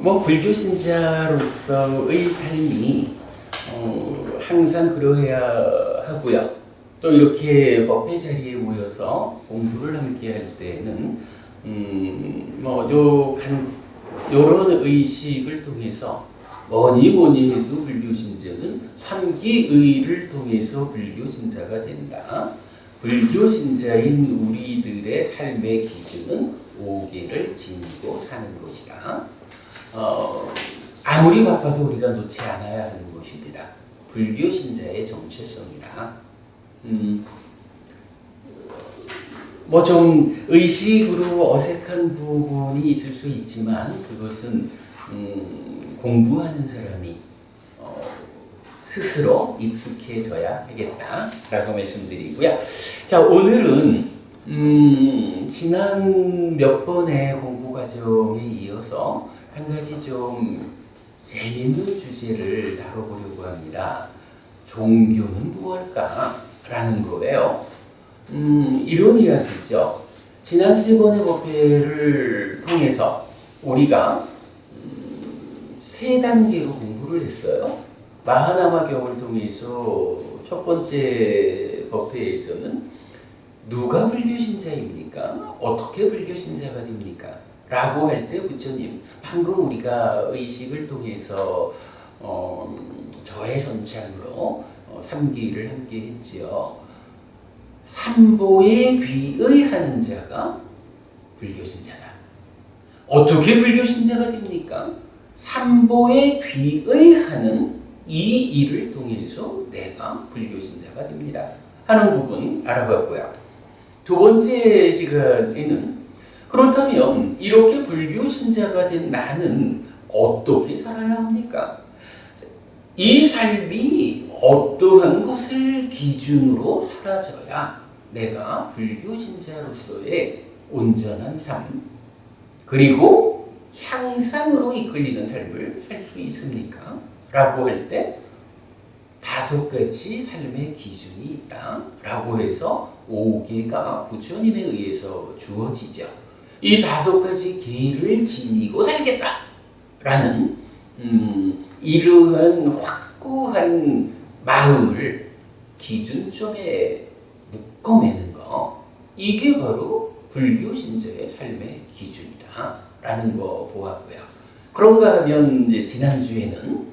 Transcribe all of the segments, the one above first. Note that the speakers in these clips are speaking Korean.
뭐 불교 신자로서의 삶이 항상 그러해야 하고요. 또 이렇게 법회 자리에 모여서 공부를 함께 할 때는 요런 의식을 통해서 뭐니 해도 불교 신자는 삼기의를 통해서 불교 신자가 된다. 불교 신자인 우리들의 삶의 기준은 5계를 지니고 사는 것이다. 아무리 바빠도 우리가 놓지 않아야 하는 것입니다. 불교 신자의 정체성이다. 뭐 좀 의식으로 어색한 부분이 있을 수 있지만 그것은 공부하는 사람이 스스로 익숙해져야 하겠다라고 말씀드리고요. 자, 오늘은 지난 몇 번의 공부 과정에 이어서 한 가지 좀 재밌는 주제를 다뤄보려고 합니다. 종교는 무엇일까? 라는 거예요. 이런 이야기죠. 지난 세 번의 법회를 통해서 우리가 세 단계로 공부를 했어요. 마하나마경을 통해서 첫 번째 법회에서는 누가 불교신자입니까? 어떻게 불교신자가 됩니까? 라고 할 때 부처님, 방금 우리가 의식을 통해서 저의 선창으로 삼기를 함께 했지요. 삼보에 귀의하는 자가 불교신자다. 어떻게 불교신자가 됩니까? 삼보에 귀의하는 이 일을 통해서 내가 불교신자가 됩니다. 하는 부분 알아봤고요. 두 번째 시간에는 그렇다면 이렇게 불교신자가 된 나는 어떻게 살아야 합니까? 이 삶이 어떠한 것을 기준으로 살아져야 내가 불교신자로서의 온전한 삶 그리고 향상으로 이끌리는 삶을 살 수 있습니까? 라고 할 때 5가지 삶의 기준이 있다 라고 해서 5계가 부처님에 의해서 주어지죠. 이 5가지 계를 지니고 살겠다 라는 이러한 확고한 마음을 기준점에 묶어매는 거, 이게 바로 불교 신자의 삶의 기준이다 라는 거 보았고요. 그런가 하면 이제 지난주에는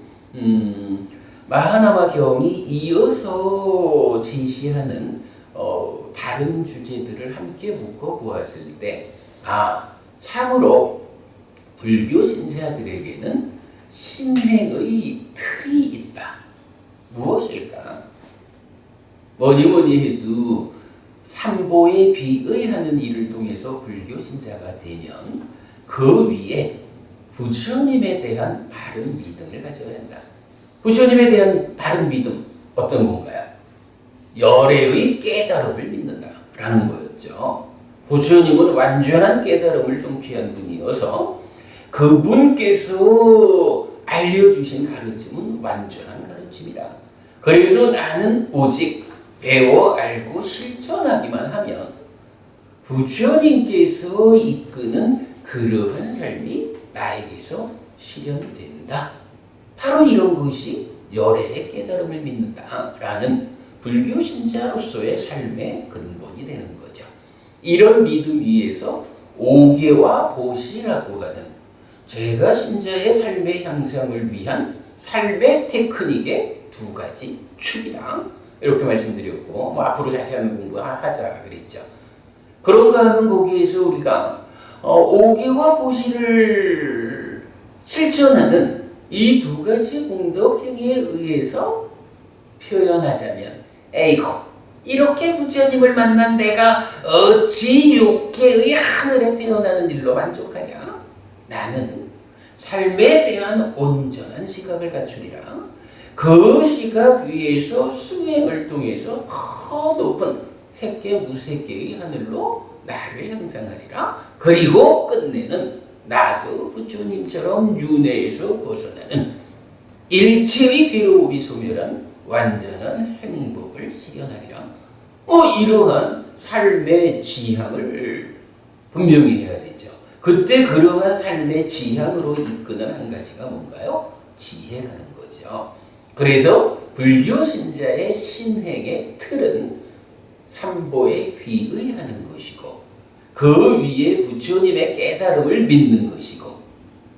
마하나마경이 이어서 제시하는 다른 주제들을 함께 묶어 보았을 때 참으로 불교 신자들에게는 신행의 틀이 있다. 무엇일까? 뭐니 해도 삼보에 귀의하는 일을 통해서 불교 신자가 되면 그 위에 부처님에 대한 바른 믿음을 가져야 한다. 부처님에 대한 바른 믿음 어떤 건가요? 열애의 깨달음을 믿는다라는 거였죠. 부처님은 완전한 깨달음을 성취한 분이어서 그분께서 알려주신 가르침은 완전한 가르침이다. 그래서 나는 오직 배워 알고 실천하기만 하면 부처님께서 이끄는 그러한 삶이 나에게서 실현된다. 바로 이런 것이 열애의 깨달음을 믿는다라는 불교 신자로서의 삶의 근본이 되는 거죠. 이런 믿음 위에서 5계와 보시라고 하는 제가 신자의 삶의 향상을 위한 삶의 테크닉의 2가지 축이다. 이렇게 말씀드렸고 앞으로 자세한 공부하자 그랬죠. 그런가 하면 거기에서 우리가 5계와 보시를 실천하는 이 2가지 공덕행위에 의해서 표현하자면 에이고 이렇게 부처님을 만난 내가 어찌 6계의 하늘에 태어나는 일로 만족하냐? 나는 삶에 대한 온전한 시각을 갖추리라. 그 시각 위에서 수행을 통해서 더 높은 색계 무색계의 하늘로 나를 향상하리라. 그리고 끝내는 나도 부처님처럼 윤회에서 벗어나는 일체의 괴로움이 소멸한 완전한 행복을 실현하리라. 이러한 삶의 지향을 분명히 해야 되죠. 그때 그러한 삶의 지향으로 이끄는 한 가지가 뭔가요? 지혜라는 거죠. 그래서 불교 신자의 신행의 틀은 삼보에 귀의하는 것이고 그 위에 부처님의 깨달음을 믿는 것이고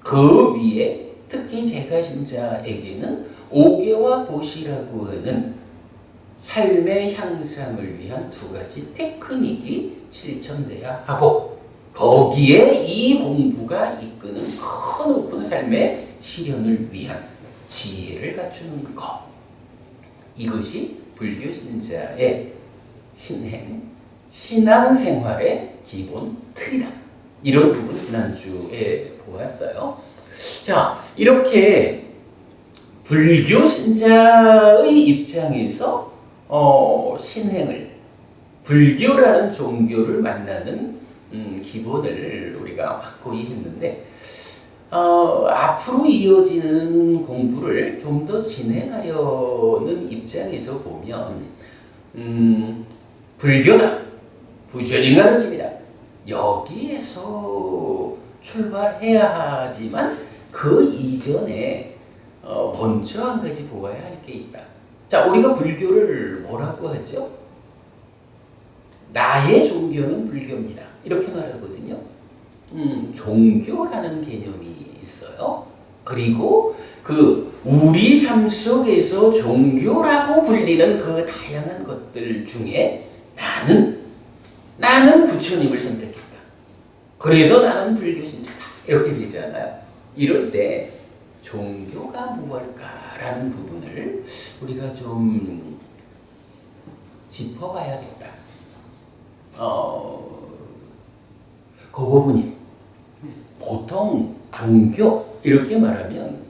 그 위에 특히 제가신자에게는 오계와 보시라고 하는 삶의 향상을 위한 두 가지 테크닉이 실천돼야 하고 거기에 이 공부가 이끄는 큰 높은 삶의 실현을 위한 지혜를 갖추는 것. 이것이 불교 신자의 신행, 신앙생활의 기본 틀이다. 이런 부분 지난주에 보았어요. 자, 이렇게 불교 신자의 입장에서 신행을, 불교라는 종교를 만나는 기본을 우리가 확고히 했는데 앞으로 이어지는 공부를 좀 더 진행하려는 입장에서 보면 불교다, 부처님 가르침이다, 여기에서 출발해야 하지만 그 이전에 먼저 한 가지 보아야 할 게 있다. 자, 우리가 불교를 뭐라고 하죠? 나의 종교는 불교입니다. 이렇게 말하거든요. 종교라는 개념이 있어요. 그리고 우리 삶 속에서 종교라고 불리는 그 다양한 것들 중에 나는 부처님을 선택했다. 그래서 나는 불교 신자다. 이렇게 되잖아요. 이럴 때 종교가 무엇일까라는 부분을 우리가 좀 짚어봐야겠다. 고보부님, 보통 종교 이렇게 말하면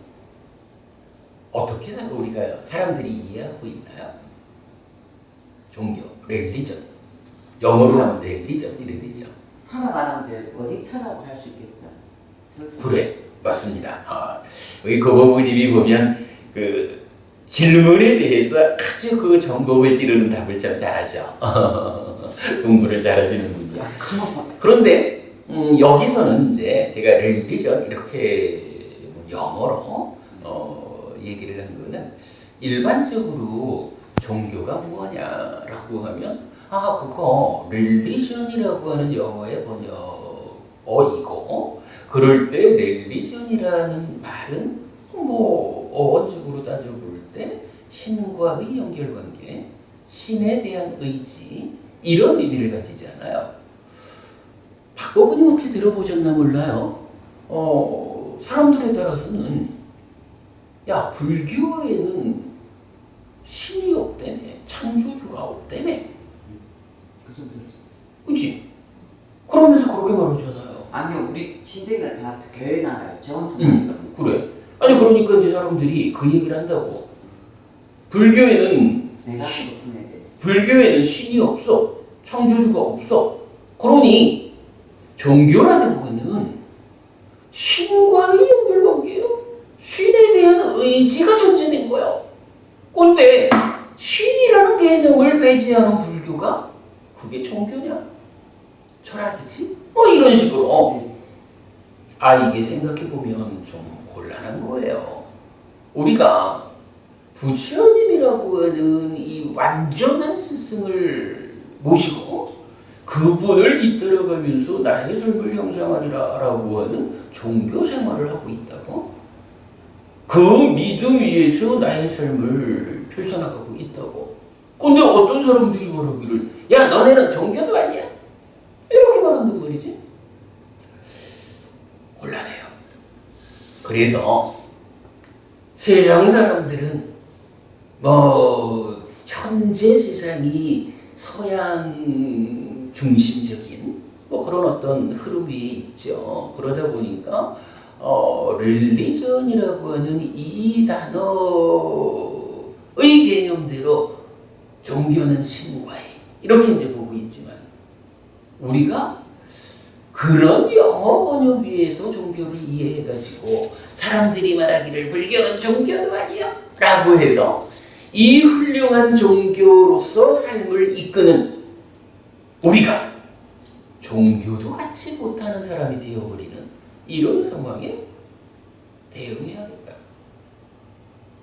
어떻게 우리가 사람들이 이해하고 있나요? 종교, 렐리전, 영어로 하면 렐리전 이래 되죠. 살아가는데 어직차라고 할 수 있겠죠. 그래, 맞습니다. 우리 고보부님이 보면 그 질문에 대해서 아주 그 정법을 찌르는 답을 참 잘하죠. 공부를 잘하시는 분이요. 그런데 여기서는 이제 제가 렐리전 이렇게 영어로 얘기를 한 거는 일반적으로 종교가 무엇냐라고 하면 그거 렐리전이라고 하는 영어의 번역어이고 그럴 때 렐리전이라는 말은 뭐 어원적으로 따져볼 때 신과의 연결관계, 신에 대한 의지 이런 의미를 가지잖아요. 박보부님 혹시 들어보셨나 몰라요. 사람들에 따라서는 야, 불교에는 신이 없다며, 창조주가 없다며. 그치? 그러면서 그렇게 말하잖아요. 아니요, 우리 친정이가 다 교회 나가요. 정원천당이거든요. 그래. 아니 그러니까 이제 사람들이 그 얘기를 한다고. 불교에는 신이 없어. 창조주가 없어. 그러니 종교라는 거는 신과의 연결관계예요. 신에 대한 의지가 존재된 거예요. 그런데 신이라는 개념을 배제하는 불교가 그게 종교냐? 철학이지? 뭐 이런 식으로. 이게 생각해보면 좀 곤란한 거예요. 우리가 부처님이라고 하는 이 완전한 스승을 모시고 그분을 뒤따라가면서 나의 삶을 형성하리라 라고 하는 종교 생활을 하고 있다고? 그 믿음 위에서 나의 삶을 펼쳐나가고 있다고? 근데 어떤 사람들이 말하기를 야, 너네는 종교도 아니야? 이렇게 말한단 말이지. 곤란해요. 그래서 세상 사람들은 현재 세상이 서양 중심적인 그런 어떤 흐름 위에 있죠. 그러다 보니까 릴리전이라고 하는 이 단어의 개념대로 종교는 신과의 이렇게 이제 보고 있지만 우리가 그런 영어 번역 위에서 종교를 이해해가지고 사람들이 말하기를 불교는 종교도 아니야 라고 해서 이 훌륭한 종교로서 삶을 이끄는 우리가 종교도 갖지 못하는 사람이 되어버리는 이런 상황에 대응해야겠다.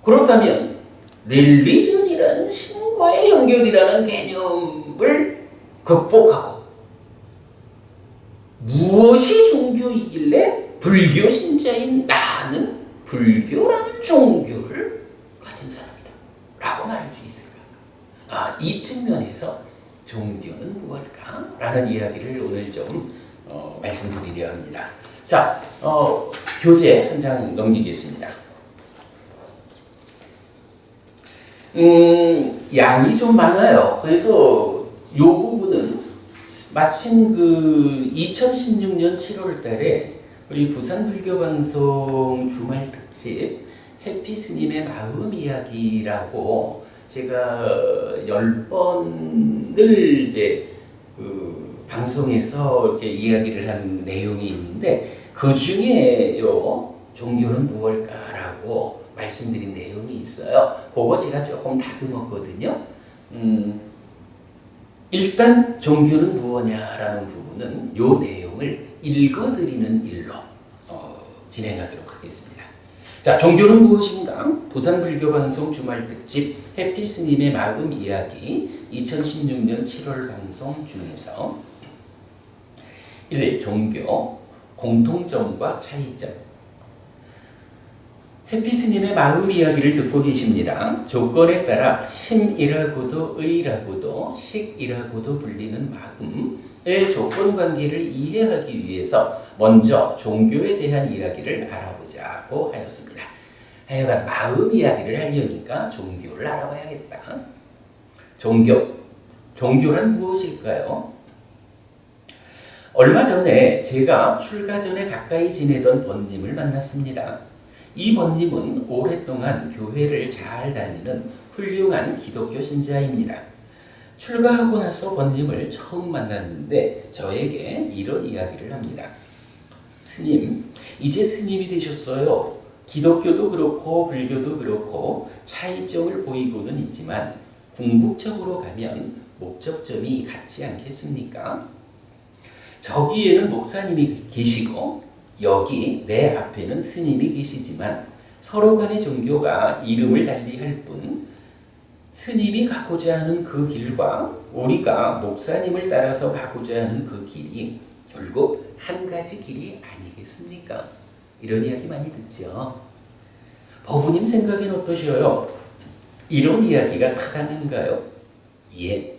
그렇다면 릴리전이라는 신과의 연결이라는 개념을 극복하고 무엇이 종교이길래 불교 신자인 나는 불교라는 종교를 가진 사람이다 라고 말할 수 있을까? 이 측면에서 종교는 무엇일까? 라는 이야기를 오늘 좀 말씀드리려 합니다. 자, 교재 한 장 넘기겠습니다. 양이 좀 많아요. 그래서 이 부분은 마침 그 2016년 7월 달에 우리 부산불교방송 주말 특집 해피 스님의 마음 이야기라고 제가 10번을 이제 그 방송에서 이렇게 이야기를 한 내용이 있는데 그 중에요 종교는 무엇일까라고 말씀드린 내용이 있어요. 그거 제가 조금 다듬었거든요. 일단 종교는 무엇냐라는 부분은 이 내용을 읽어드리는 일로 진행하도록 하겠습니다. 자, 종교는 무엇인가? 부산불교방송 주말특집 해피스님의 마음 이야기 2016년 7월 방송 중에서 1. 종교, 공통점과 차이점. 해피스님의 마음 이야기를 듣고 계십니다. 조건에 따라 심이라고도 의라고도 식이라고도 불리는 마음의 조건관계를 이해하기 위해서 먼저 종교에 대한 이야기를 알아보자고 하였습니다. 하여간 마음 이야기를 하려니까 종교를 알아봐야겠다. 종교란 무엇일까요? 얼마 전에 제가 출가 전에 가까이 지내던 번님을 만났습니다. 이 번님은 오랫동안 교회를 잘 다니는 훌륭한 기독교 신자입니다. 출가하고 나서 번님을 처음 만났는데 저에게 이런 이야기를 합니다. 스님, 이제 스님이 되셨어요. 기독교도 그렇고 불교도 그렇고 차이점을 보이고는 있지만 궁극적으로 가면 목적점이 같지 않겠습니까? 저기에는 목사님이 계시고 여기 내 앞에는 스님이 계시지만 서로 간의 종교가 이름을 달리할 뿐 스님이 가고자 하는 그 길과 우리가 목사님을 따라서 가고자 하는 그 길이 결국 한 가지 길이 아니겠습니까? 이런 이야기 많이 듣죠. 법우님 생각엔 어떠셔요? 이런 이야기가 타당한가요? 예.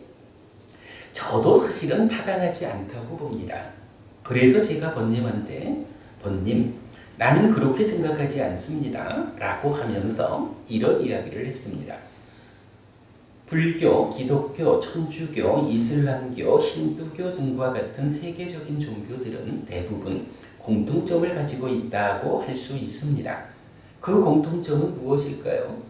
저도 사실은 타당하지 않다고 봅니다. 그래서 제가 번님한테 번님, 나는 그렇게 생각하지 않습니다. 라고 하면서 이런 이야기를 했습니다. 불교, 기독교, 천주교, 이슬람교, 힌두교 등과 같은 세계적인 종교들은 대부분 공통점을 가지고 있다고 할 수 있습니다. 그 공통점은 무엇일까요?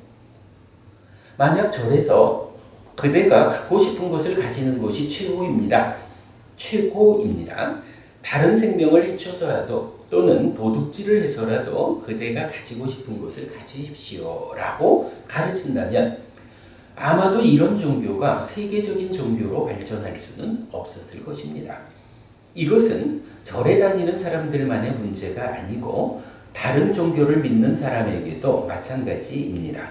만약 절에서 그대가 갖고 싶은 것을 가지는 것이 최고입니다. 다른 생명을 해쳐서라도 또는 도둑질을 해서라도 그대가 가지고 싶은 것을 가지십시오 라고 가르친다면 아마도 이런 종교가 세계적인 종교로 발전할 수는 없었을 것입니다. 이것은 절에 다니는 사람들만의 문제가 아니고 다른 종교를 믿는 사람에게도 마찬가지입니다.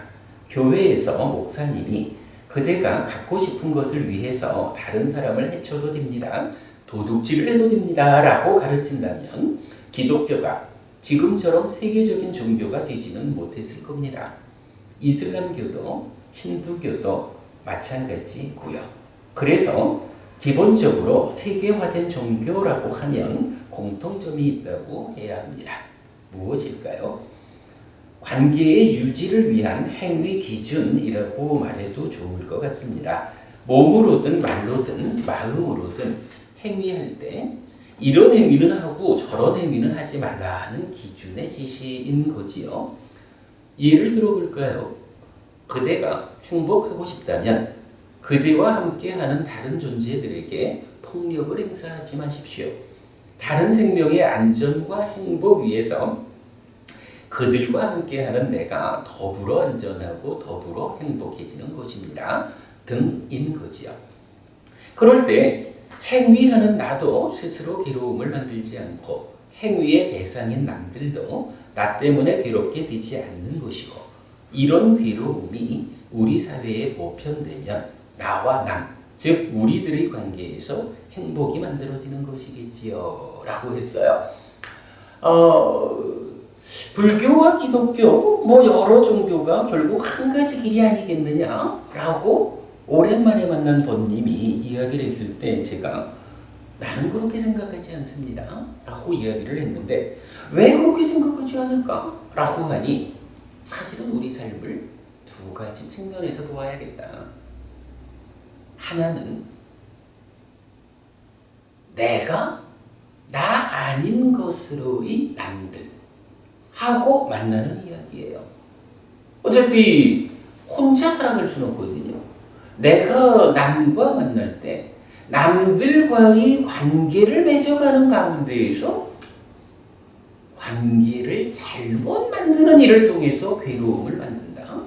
교회에서 목사님이 그대가 갖고 싶은 것을 위해서 다른 사람을 해쳐도 됩니다. 도둑질을 해도 됩니다. 라고 가르친다면 기독교가 지금처럼 세계적인 종교가 되지는 못했을 겁니다. 이슬람교도 힌두교도 마찬가지고요. 그래서 기본적으로 세계화된 종교라고 하면 공통점이 있다고 해야 합니다. 무엇일까요? 관계의 유지를 위한 행위 기준이라고 말해도 좋을 것 같습니다. 몸으로든 말로든 마음으로든 행위할 때 이런 행위는 하고 저런 행위는 하지 말라는 기준의 제시인 거지요. 예를 들어볼까요? 그대가 행복하고 싶다면 그대와 함께하는 다른 존재들에게 폭력을 행사하지 마십시오. 다른 생명의 안전과 행복 위해서 그들과 함께하는 내가 더불어 안전하고 더불어 행복해지는 것입니다. 등인 거지요. 그럴 때 행위하는 나도 스스로 괴로움을 만들지 않고 행위의 대상인 남들도 나 때문에 괴롭게 되지 않는 것이고 이런 괴로움이 우리 사회에 보편되면 나와 남, 즉 우리들의 관계에서 행복이 만들어지는 것이겠지요 라고 했어요. 불교와 기독교 뭐 여러 종교가 결국 한 가지 길이 아니겠느냐라고 오랜만에 만난 번님이 이야기를 했을 때 제가 나는 그렇게 생각하지 않습니다 라고 이야기를 했는데 왜 그렇게 생각하지 않을까? 라고 하니 사실은 우리 삶을 두 가지 측면에서 보아야겠다. 하나는 내가 나 아닌 것으로의 남들 하고 만나는 이야기예요. 어차피 혼자 살아갈 수는 없거든요. 내가 남과 만날 때 남들과의 관계를 맺어가는 가운데에서 관계를 잘못 만드는 일을 통해서 괴로움을 만든다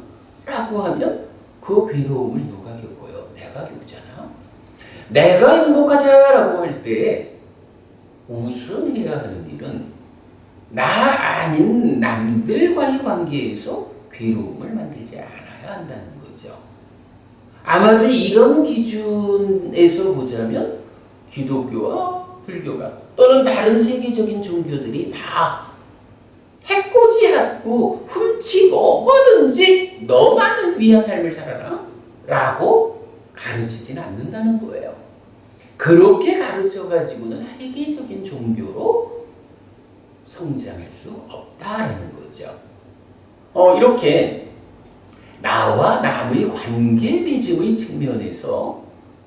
라고 하면 그 괴로움을 누가 겪어요? 내가 겪잖아. 내가 행복하자라고 할 때 우선 해야 하는 일은 나 아닌 남들과의 관계에서 괴로움을 만들지 않아야 한다는 거죠. 아마도 이런 기준에서 보자면 기독교와 불교가 또는 다른 세계적인 종교들이 다 해코지하고 훔치고 뭐든지 너만을 위한 삶을 살아라 라고 가르치지는 않는다는 거예요. 그렇게 가르쳐가지고는 세계적인 종교로 성장할 수 없다라는 거죠. 이렇게 나와 남의 관계 맺음의 측면에서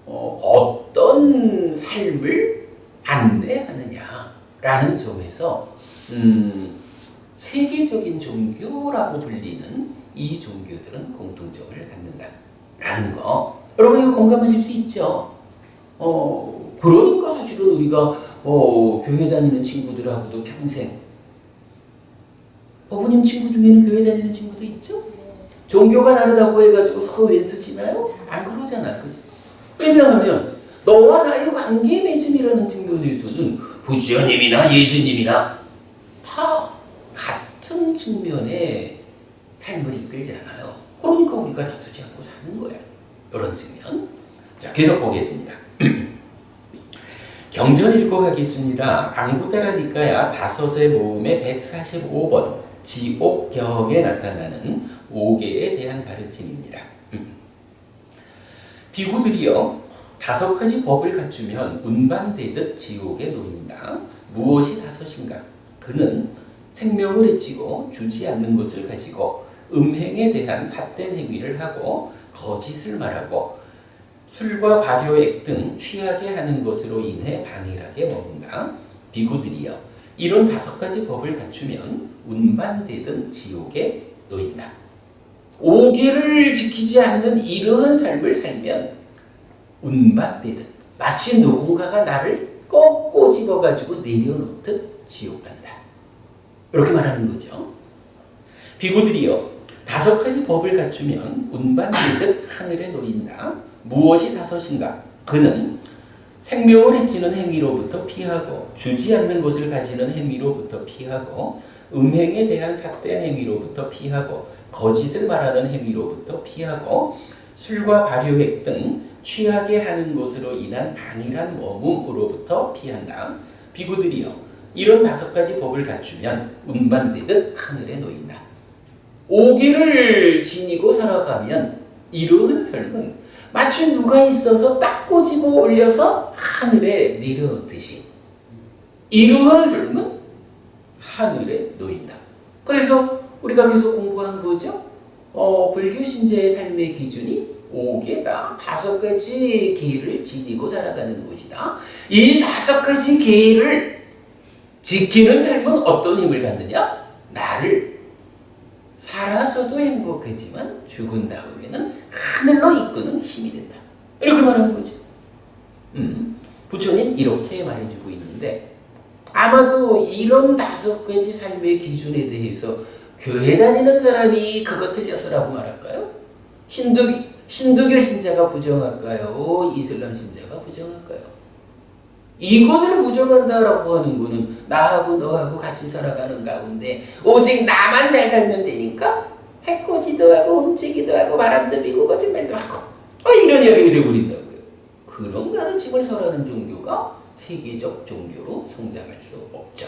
어떤 삶을 안내하느냐라는 점에서 세계적인 종교라고 불리는 이 종교들은 공통점을 갖는다라는 거. 여러분 이거 공감하실 수 있죠? 그러니까 사실은 우리가 교회 다니는 친구들하고도 평생 어부님 친구 중에는 교회 다니는 친구도 있죠? 종교가 다르다고 해가지고 서로 왼수 치나요? 안 그러잖아, 그죠? 왜냐하면 너와 나의 관계 맺음이라는 측면에서는 부처님이나 예수님이나 다 같은 측면의 삶을 이끌잖아요. 그러니까 우리가 다투지 않고 사는 거야. 이런 측면. 자, 계속 보겠습니다. 경전 읽어가겠습니다. 앙구따라 니까야 다섯의 모음의 145번 지옥경에 나타나는 5개에 대한 가르침입니다. 비구들이여 다섯 가지 법을 갖추면 운반되듯 지옥에 놓인다. 무엇이 다섯인가? 그는 생명을 해치고 주지 않는 것을 가지고 음행에 대한 삿된 행위를 하고 거짓을 말하고 술과 발효액 등 취하게 하는 것으로 인해 방일하게 머문다. 비구들이여 이런 다섯 가지 법을 갖추면 운반되든 지옥에 놓인다. 5개를 지키지 않는 이러한 삶을 살면 운반되듯 마치 누군가가 나를 꼭 꼬집어가지고 내려놓듯 지옥 간다. 이렇게 말하는 거죠. 비구들이여 다섯 가지 법을 갖추면 운반되듯 하늘에 놓인다. 무엇이 다섯인가? 그는 생명을 해치는 행위로부터 피하고 주지 않는 것을 가지는 행위로부터 피하고 음행에 대한 삿된 행위로부터 피하고 거짓을 말하는 행위로부터 피하고 술과 발효액 등 취하게 하는 것으로 인한 방일한 머금으로부터 피한다. 비구들이여 이런 다섯 가지 법을 갖추면 운반되듯 하늘에 놓인다. 5개를 지니고 살아가면 이러한 삶은 마치 누가 있어서 딱 꼬집어 올려서 하늘에 내려놓듯이 이러한 삶은 하늘에 놓인다. 그래서 우리가 계속 공부한 거죠. 불교 신자의 삶의 기준이 5개다. 다섯 가지 계를 지니고 살아가는 것이다. 이 다섯 가지 계를 지키는 삶은 어떤 힘을 갖느냐? 나를 살아서도 행복하지만 죽은 다음에는 하늘로 이끄는 힘이 된다. 이렇게 말하는 거죠. 부처님 이렇게 말해주고 있는데 아마도 이런 다섯 가지 삶의 기준에 대해서 교회 다니는 사람이 그거 틀렸어라고 말할까요? 힌두교 신자가 부정할까요? 이슬람 신자가 부정할까요? 이것을 부정한다라고 하는 거는 나하고 너하고 같이 살아가는 가운데 오직 나만 잘 살면 되니까 해코지도 하고 훔치기도 하고 바람도 피고 거짓말도 하고 이런 이야기가 되어버린다고요. 그런 가르침을 설하는 종교가 세계적 종교로 성장할 수 없죠.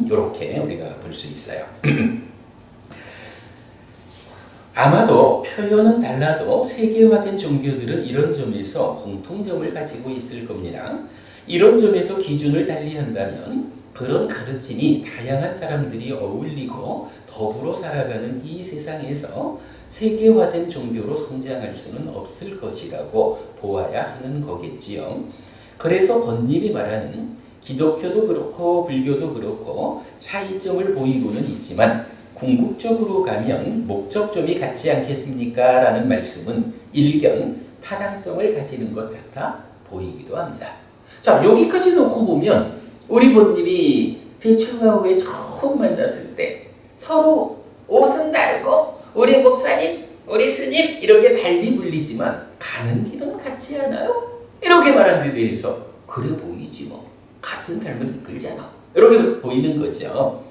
이렇게 우리가 볼 수 있어요. 아마도 표현은 달라도 세계화된 종교들은 이런 점에서 공통점을 가지고 있을 겁니다. 이런 점에서 기준을 달리한다면 그런 가르침이 다양한 사람들이 어울리고 더불어 살아가는 이 세상에서 세계화된 종교로 성장할 수는 없을 것이라고 보아야 하는 거겠지요. 그래서 권님이 말하는 기독교도 그렇고 불교도 그렇고 차이점을 보이고는 있지만 궁극적으로 가면 목적점이 같지 않겠습니까? 라는 말씀은 일견 타당성을 가지는 것 같아 보이기도 합니다. 자, 여기까지 놓고 보면 우리 본님이 제7화 후에 처음 만났을 때 서로 옷은 다르고 우리 목사님, 우리 스님 이렇게 달리 불리지만 가는 길은 같지 않아요? 이렇게 말한 데 대해서 그래 보이지 뭐. 같은 삶을 이끌잖아. 이렇게 보이는 거죠.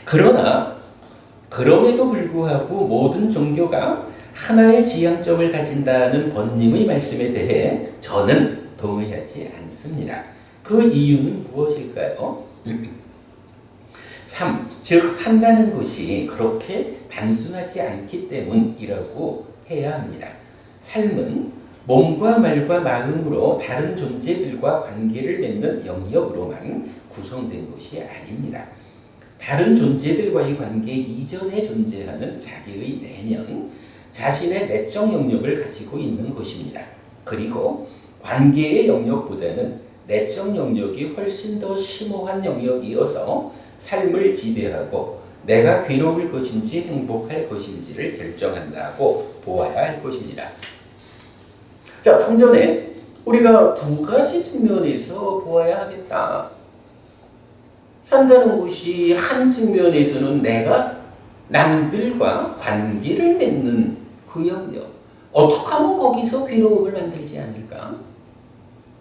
그러나 그럼에도 불구하고 모든 종교가 하나의 지향점을 가진다는 번님의 말씀에 대해 저는 동의하지 않습니다. 그 이유는 무엇일까요? 3. 즉 산다는 것이 그렇게 단순하지 않기 때문이라고 해야 합니다. 삶은 몸과 말과 마음으로 다른 존재들과 관계를 맺는 영역으로만 구성된 것이 아닙니다. 다른 존재들과의 관계 이전에 존재하는 자기의 내면, 자신의 내적 영역을 가지고 있는 것입니다. 그리고 관계의 영역보다는 내적 영역이 훨씬 더 심오한 영역이어서 삶을 지배하고 내가 괴로울 것인지 행복할 것인지를 결정한다고 보아야 할 것입니다. 자, 통전에 우리가 두 가지 측면에서 보아야 하겠다. 산다는 것이 한 측면에서는 내가 남들과 관계를 맺는 그 영역, 어떻게 하면 거기서 괴로움을 만들지 않을까?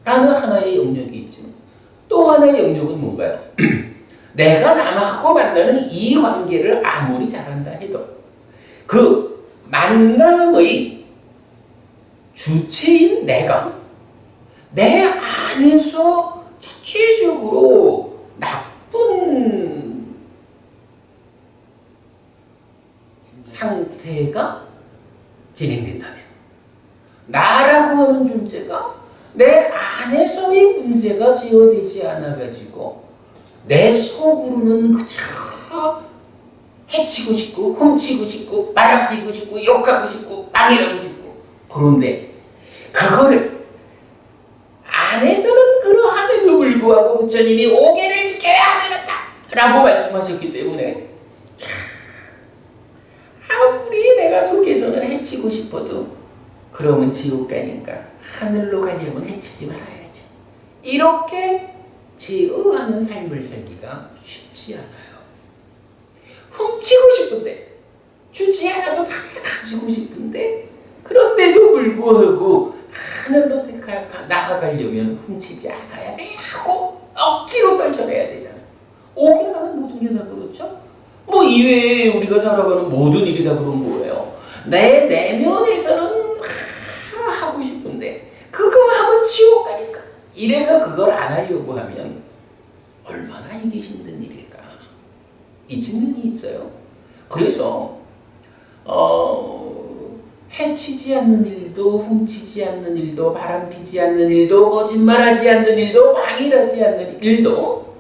라는 하나의 영역이 있지만 또 하나의 영역은 뭔가요? 내가 남하고 만나는 이 관계를 아무리 잘한다 해도 그 만남의 주체인 내가 내 안에서 자체적으로 나쁜 상태가 진행된다면 나라고 하는 존재가 내 안에서의 문제가 제어되지 않아가지고 내 속으로는 그저 해치고 싶고 훔치고 싶고 바람피고 싶고 욕하고 싶고 빵이라고 싶고 그런데 그거를 안에서는 그러함에도 불구하고 부처님이 오계를 지켜야 하늘같다 라고 말씀하셨기 때문에 아무리 내가 속에서는 해치고 싶어도 그러면 지옥 가니까 하늘로 가려면 해치지 말아야지. 이렇게 제어하는 삶을 살기가 쉽지 않아요. 훔치고 싶은데 주지 않아도 다 가지고 싶은데 그런데도 불구하고 하늘로 나아가려면 훔치지 않아야 돼 하고 억지로 떨쳐내야 되잖아요. 오게가는 모든 게 다 그렇죠. 뭐 이외에 우리가 살아가는 모든 일이 다 그런 거예요. 내 내면에서는 하고 싶은데 그거 하면 지옥 가니까 이래서 그걸 안 하려고 하면 얼마나 이게 힘든 일일까. 이 측면이 있어요. 그래서 해치지 않는 일도 훔치지 않는 일도 바람피지 않는 일도 거짓말하지 않는 일도 방일하지 않는 일도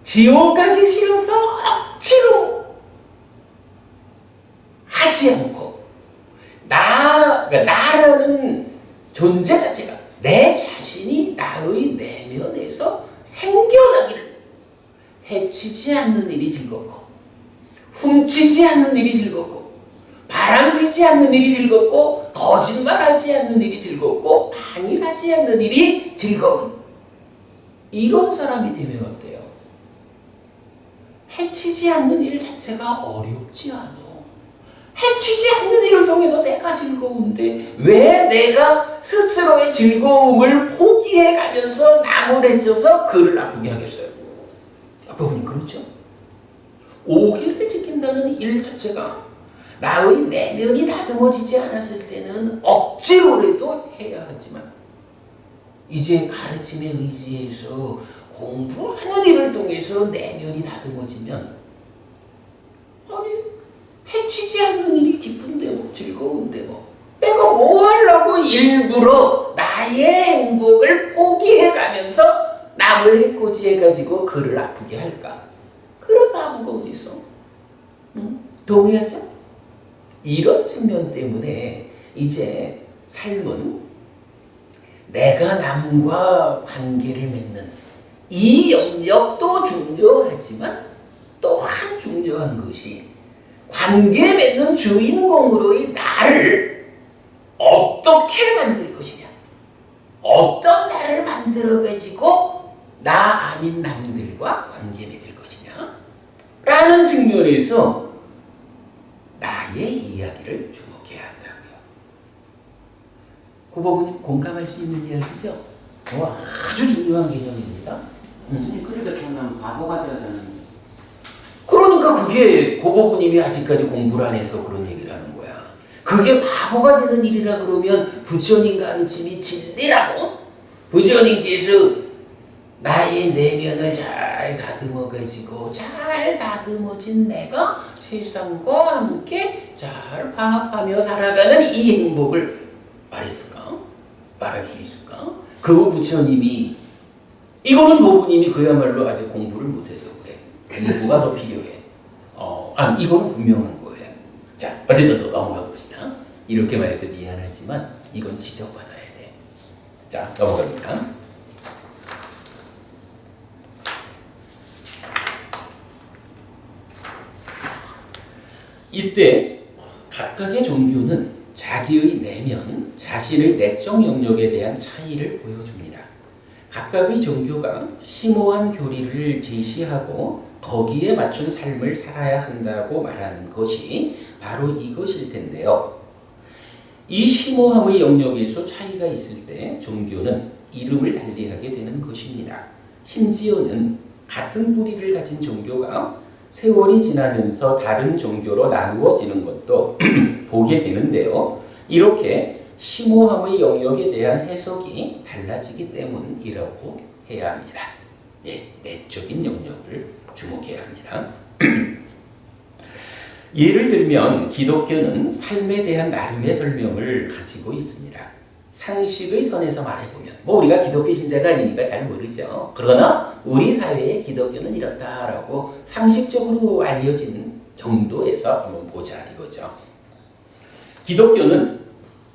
지옥 가기 싫어서 억지로 하지 않고 나라는 존재 자체가 내 자신이 나의 내면에서 생겨나기를 해치지 않는 일이 즐겁고 훔치지 않는 일이 즐겁고 바람피지 않는 일이 즐겁고 거짓말하지 않는 일이 즐겁고 반일하지 않는 일이 즐거운 이런 사람이 되면 어때요? 해치지 않는 일 자체가 어렵지 않아. 해치지 않는 일을 통해서 내가 즐거운데 왜 내가 스스로의 즐거움을 포기해가면서 남을 해쳐서 그를 나쁘게 하겠어요? 옆에 보니 그렇죠? 오계를 지킨다는 일 자체가 나의 내면이 다듬어지지 않았을 때는 억지로라도 해야 하지만 이제 가르침에 의지해서 공부하는 일을 통해서 내면이 다듬어지면 아니 해치지 않는 일이 기쁜데 뭐 즐거운데 뭐 내가 뭐 하려고 일부러 나의 행복을 포기해가면서 남을 해코지해가지고 그를 아프게 할까? 그런 바보가 어디 있어? 응? 동의하죠? 이런 측면 때문에 이제 삶은 내가 남과 관계를 맺는 이 영역도 중요하지만 또한 중요한 것이 관계 맺는 주인공으로의 나를 어떻게 만들 것이냐, 어떤 나를 만들어가지고 나 아닌 남들과 관계 맺을 것이냐 라는 측면에서 나의 이야기를 주목해야 한다고요. 고보부님 공감할 수 있는 이야기죠? 아주 중요한 개념입니다. 그렇게 하면 바보가 되어야 되는. 그러니까 그게 고보부님이 아직까지 공부를 안 해서 그런 얘기를 하는 거야. 그게 바보가 되는 일이라 그러면 부처님 가르침이 진리라고? 부처님께서 나의 내면을 잘 다듬어가지고 잘 다듬어진 내가 세상과 함께 잘 화합하며 살아가는 이 행복을 말했을까? 말할 수 있을까? 그 부처님이 이거는 모부님이 그야말로 아직 공부를 못해서 그래. 공부가 더 필요해. 아니 이거는 분명한 거예요. 자 어쨌든 또 넘어가 봅시다. 이렇게 말해서 미안하지만 이건 지적받아야 돼. 자 넘어갑니다. 이때 각각의 종교는 자기의 내면, 자신의 내적 영역에 대한 차이를 보여줍니다. 각각의 종교가 심오한 교리를 제시하고 거기에 맞춘 삶을 살아야 한다고 말하는 것이 바로 이것일 텐데요. 이 심오함의 영역에서 차이가 있을 때 종교는 이름을 달리하게 되는 것입니다. 심지어는 같은 뿌리를 가진 종교가 세월이 지나면서 다른 종교로 나누어지는 것도 보게 되는데요. 이렇게 심오함의 영역에 대한 해석이 달라지기 때문이라고 해야 합니다. 예, 내적인 영역을 주목해야 합니다. 예를 들면 기독교는 삶에 대한 나름의 설명을 가지고 있습니다. 상식의 선에서 말해보면 우리가 기독교 신자가 아니니까 잘 모르죠. 그러나 우리 사회의 기독교는 이렇다라고 상식적으로 알려진 정도에서 한번 보자 이거죠. 기독교는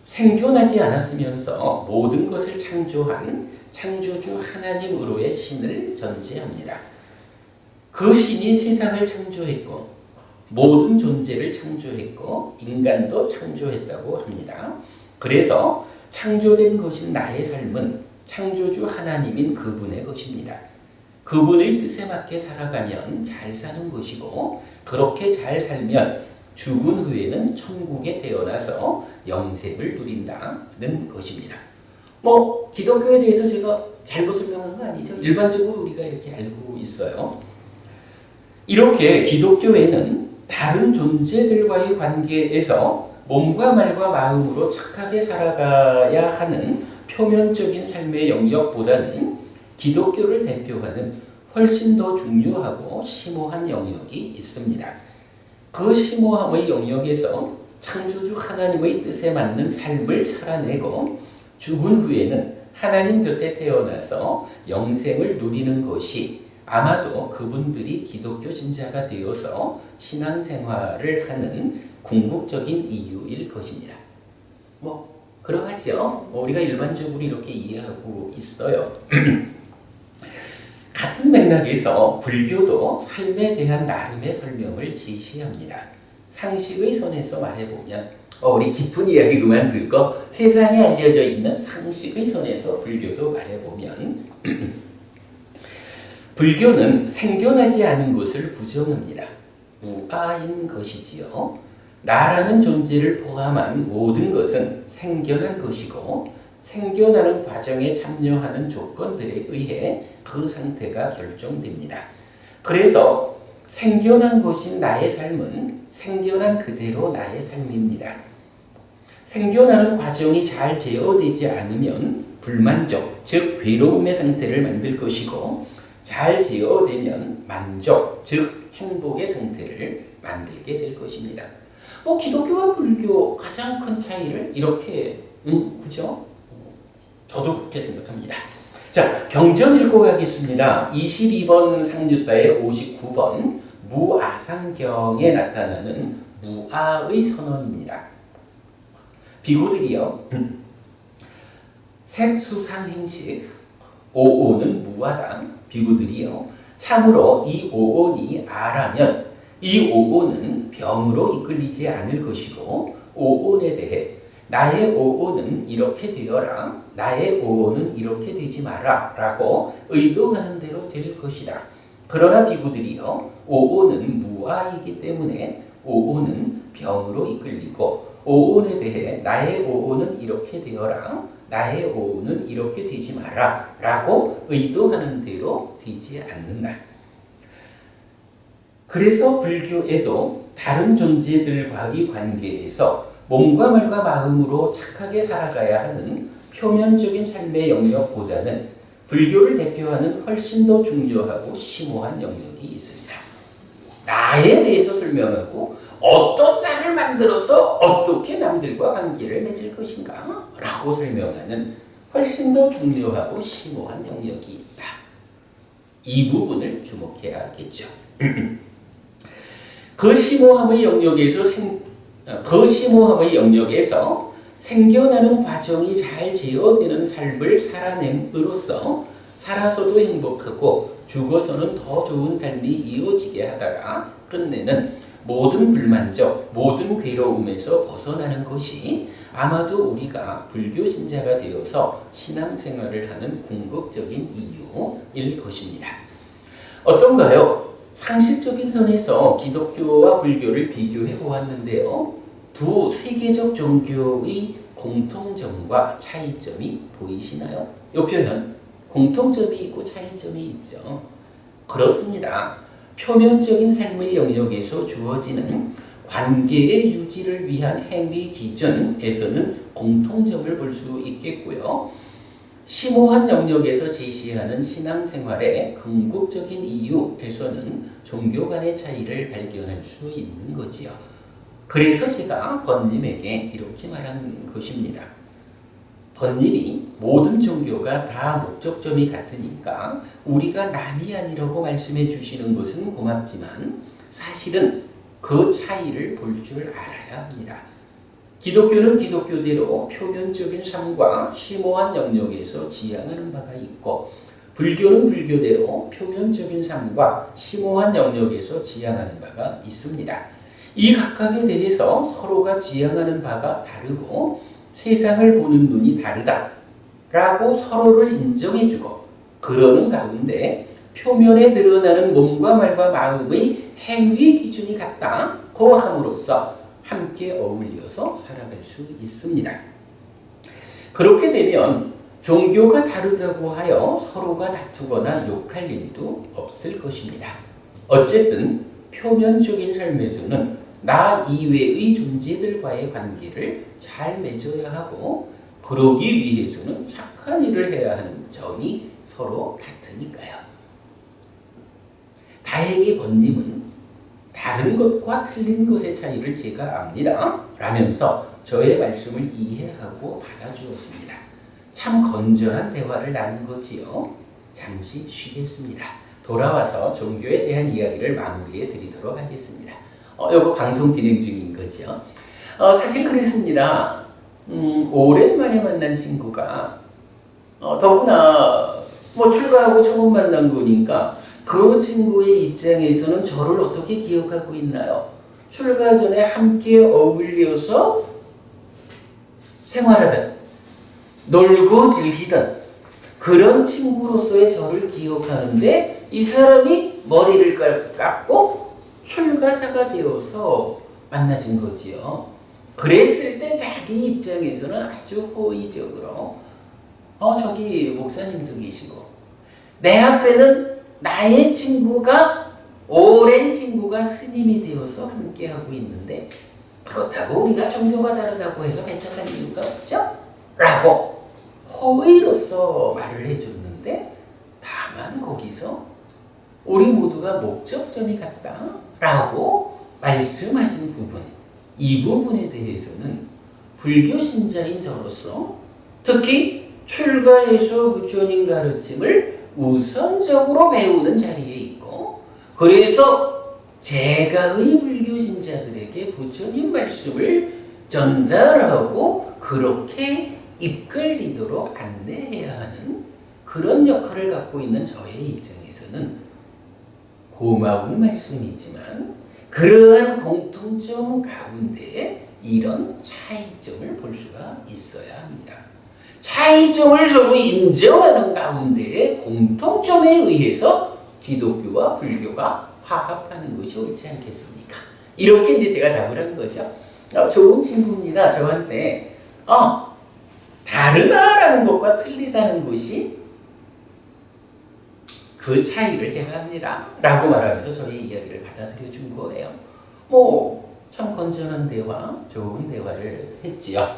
생겨나지 않았으면서 모든 것을 창조한 창조주 하나님으로의 신을 전제합니다. 그 신이 세상을 창조했고 모든 존재를 창조했고 인간도 창조했다고 합니다. 그래서 창조된 것인 나의 삶은 창조주 하나님인 그분의 것입니다. 그분의 뜻에 맞게 살아가면 잘 사는 것이고 그렇게 잘 살면 죽은 후에는 천국에 태어나서 영생을 누린다는 것입니다. 기독교에 대해서 제가 잘못 설명한 거 아니죠? 일반적으로 우리가 이렇게 알고 있어요. 이렇게 기독교에는 다른 존재들과의 관계에서 몸과 말과 마음으로 착하게 살아가야 하는 표면적인 삶의 영역보다는 기독교를 대표하는 훨씬 더 중요하고 심오한 영역이 있습니다. 그 심오함의 영역에서 창조주 하나님의 뜻에 맞는 삶을 살아내고 죽은 후에는 하나님 곁에 태어나서 영생을 누리는 것이 아마도 그분들이 기독교 신자가 되어서 신앙생활을 하는 궁극적인 이유일 것입니다. 그러하죠. 우리가 일반적으로 이렇게 이해하고 있어요. 같은 맥락에서 불교도 삶에 대한 나름의 설명을 제시합니다. 상식의 선에서 말해보면 우리 깊은 이야기 그만 듣고 세상에 알려져 있는 상식의 선에서 불교도 말해보면 불교는 생겨나지 않은 것을 부정합니다. 무아인 것이지요. 나라는 존재를 포함한 모든 것은 생겨난 것이고 생겨나는 과정에 참여하는 조건들에 의해 그 상태가 결정됩니다. 그래서 생겨난 것인 나의 삶은 생겨난 그대로 나의 삶입니다. 생겨나는 과정이 잘 제어되지 않으면 불만족, 즉 괴로움의 상태를 만들 것이고 잘 제어되면 만족, 즉 행복의 상태를 만들게 될 것입니다. 기독교와 불교 가장 큰 차이를 이렇게 그죠? 저도 그렇게 생각합니다. 자, 경전 읽고 가겠습니다. 22번 상류따의 59번 무아상경에 나타나는 무아의 선언입니다. 비구들이요. 색수상행식 오온은 무아다. 비구들이요. 참으로 이 오온이 아라면 이 오온은 병으로 이끌리지 않을 것이고 오온에 대해 나의 오온은 이렇게 되어라, 나의 오온은 이렇게 되지 마라 라고 의도하는 대로 될 것이다. 그러나 비구들이요, 오온은 무아이기 때문에 오온은 병으로 이끌리고 오온에 대해 나의 오온은 이렇게 되어라, 나의 오온은 이렇게 되지 마라 라고 의도하는 대로 되지 않는다. 그래서 불교에도 다른 존재들과의 관계에서 몸과 말과 마음으로 착하게 살아가야 하는 표면적인 삶의 영역보다는 불교를 대표하는 훨씬 더 중요하고 심오한 영역이 있습니다. 나에 대해서 설명하고 어떤 나를 만들어서 어떻게 남들과 관계를 맺을 것인가 라고 설명하는 훨씬 더 중요하고 심오한 영역이 있다. 이 부분을 주목해야겠죠. 그 심오함의 영역에서 생겨나는 과정이 잘 제어되는 삶을 살아냄으로써 살아서도 행복하고 죽어서는 더 좋은 삶이 이어지게 하다가 끝내는 모든 불만족, 모든 괴로움에서 벗어나는 것이 아마도 우리가 불교 신자가 되어서 신앙생활을 하는 궁극적인 이유일 것입니다. 어떤가요? 상식적인 선에서 기독교와 불교를 비교해 보았는데요. 두 세계적 종교의 공통점과 차이점이 보이시나요? 이 표현, 공통점이 있고 차이점이 있죠. 그렇습니다. 표면적인 삶의 영역에서 주어지는 관계의 유지를 위한 행위 기준에서는 공통점을 볼 수 있겠고요. 심오한 영역에서 제시하는 신앙생활의 궁극적인 이유에서는 종교 간의 차이를 발견할 수 있는 거지요. 그래서 제가 번님에게 이렇게 말한 것입니다. 번님이 모든 종교가 다 목적점이 같으니까 우리가 남이 아니라고 말씀해 주시는 것은 고맙지만 사실은 그 차이를 볼 줄 알아야 합니다. 기독교는 기독교대로 표면적인 삶과 심오한 영역에서 지향하는 바가 있고 불교는 불교대로 표면적인 삶과 심오한 영역에서 지향하는 바가 있습니다. 이 각각에 대해서 서로가 지향하는 바가 다르고 세상을 보는 눈이 다르다라고 서로를 인정해주고 그러는 가운데 표면에 드러나는 몸과 말과 마음의 행위 기준이 같다고 함으로써 함께 어울려서 살아갈 수 있습니다. 그렇게 되면 종교가 다르다고 하여 서로가 다투거나 욕할 일도 없을 것입니다. 어쨌든 표면적인 삶에서는 나 이외의 존재들과의 관계를 잘 맺어야 하고 그러기 위해서는 착한 일을 해야 하는 점이 서로 같으니까요. 다행히 번님은 다른 것과 틀린 것의 차이를 제가 압니다 라면서 저의 말씀을 이해하고 받아주었습니다. 참 건전한 대화를 나눈 거지요. 잠시 쉬겠습니다. 돌아와서 종교에 대한 이야기를 마무리해 드리도록 하겠습니다. 이거 방송 진행 중인 거죠. 사실 그랬습니다. 오랜만에 만난 친구가 더구나 출가하고 처음 만난 거니까 그 친구의 입장에서는 저를 어떻게 기억하고 있나요? 출가 전에 함께 어울려서 생활하던 놀고 즐기던 그런 친구로서의 저를 기억하는데 이 사람이 머리를 감고 출가자가 되어서 만나준 거지요. 그랬을 때 자기 입장에서는 아주 호의적으로 저기 목사님도 계시고 내 앞에는 나의 친구가 오랜 친구가 스님이 되어서 함께하고 있는데 그렇다고 우리가 종교가 다르다고 해서 배척할 이유가 없죠? 라고 호의로서 말을 해줬는데 다만 거기서 우리 모두가 목적점이 같다 라고 말씀하신 부분, 이 부분에 대해서는 불교 신자인 저로서 특히 출가해서 부처님 가르침을 우선적으로 배우는 자리에 있고 그래서 제가의 불교 신자들에게 부처님 말씀을 전달하고 그렇게 이끌리도록 안내해야 하는 그런 역할을 갖고 있는 저의 입장에서는 고마운 말씀이지만 그러한 공통점 가운데 이런 차이점을 볼 수가 있어야 합니다. 차이점을 서로 인정하는 가운데의 공통점에 의해서 기독교와 불교가 화합하는 것이 옳지 않겠습니까? 이렇게 이제 제가 답을 한 거죠. 좋은 친구입니다. 저한테 다르다라는 것과 틀리다는 것이 그 차이를 제가 합니다. 라고 말하면서 저의 이야기를 받아들여 준 거예요. 참 건전한 대화, 좋은 대화를 했지요.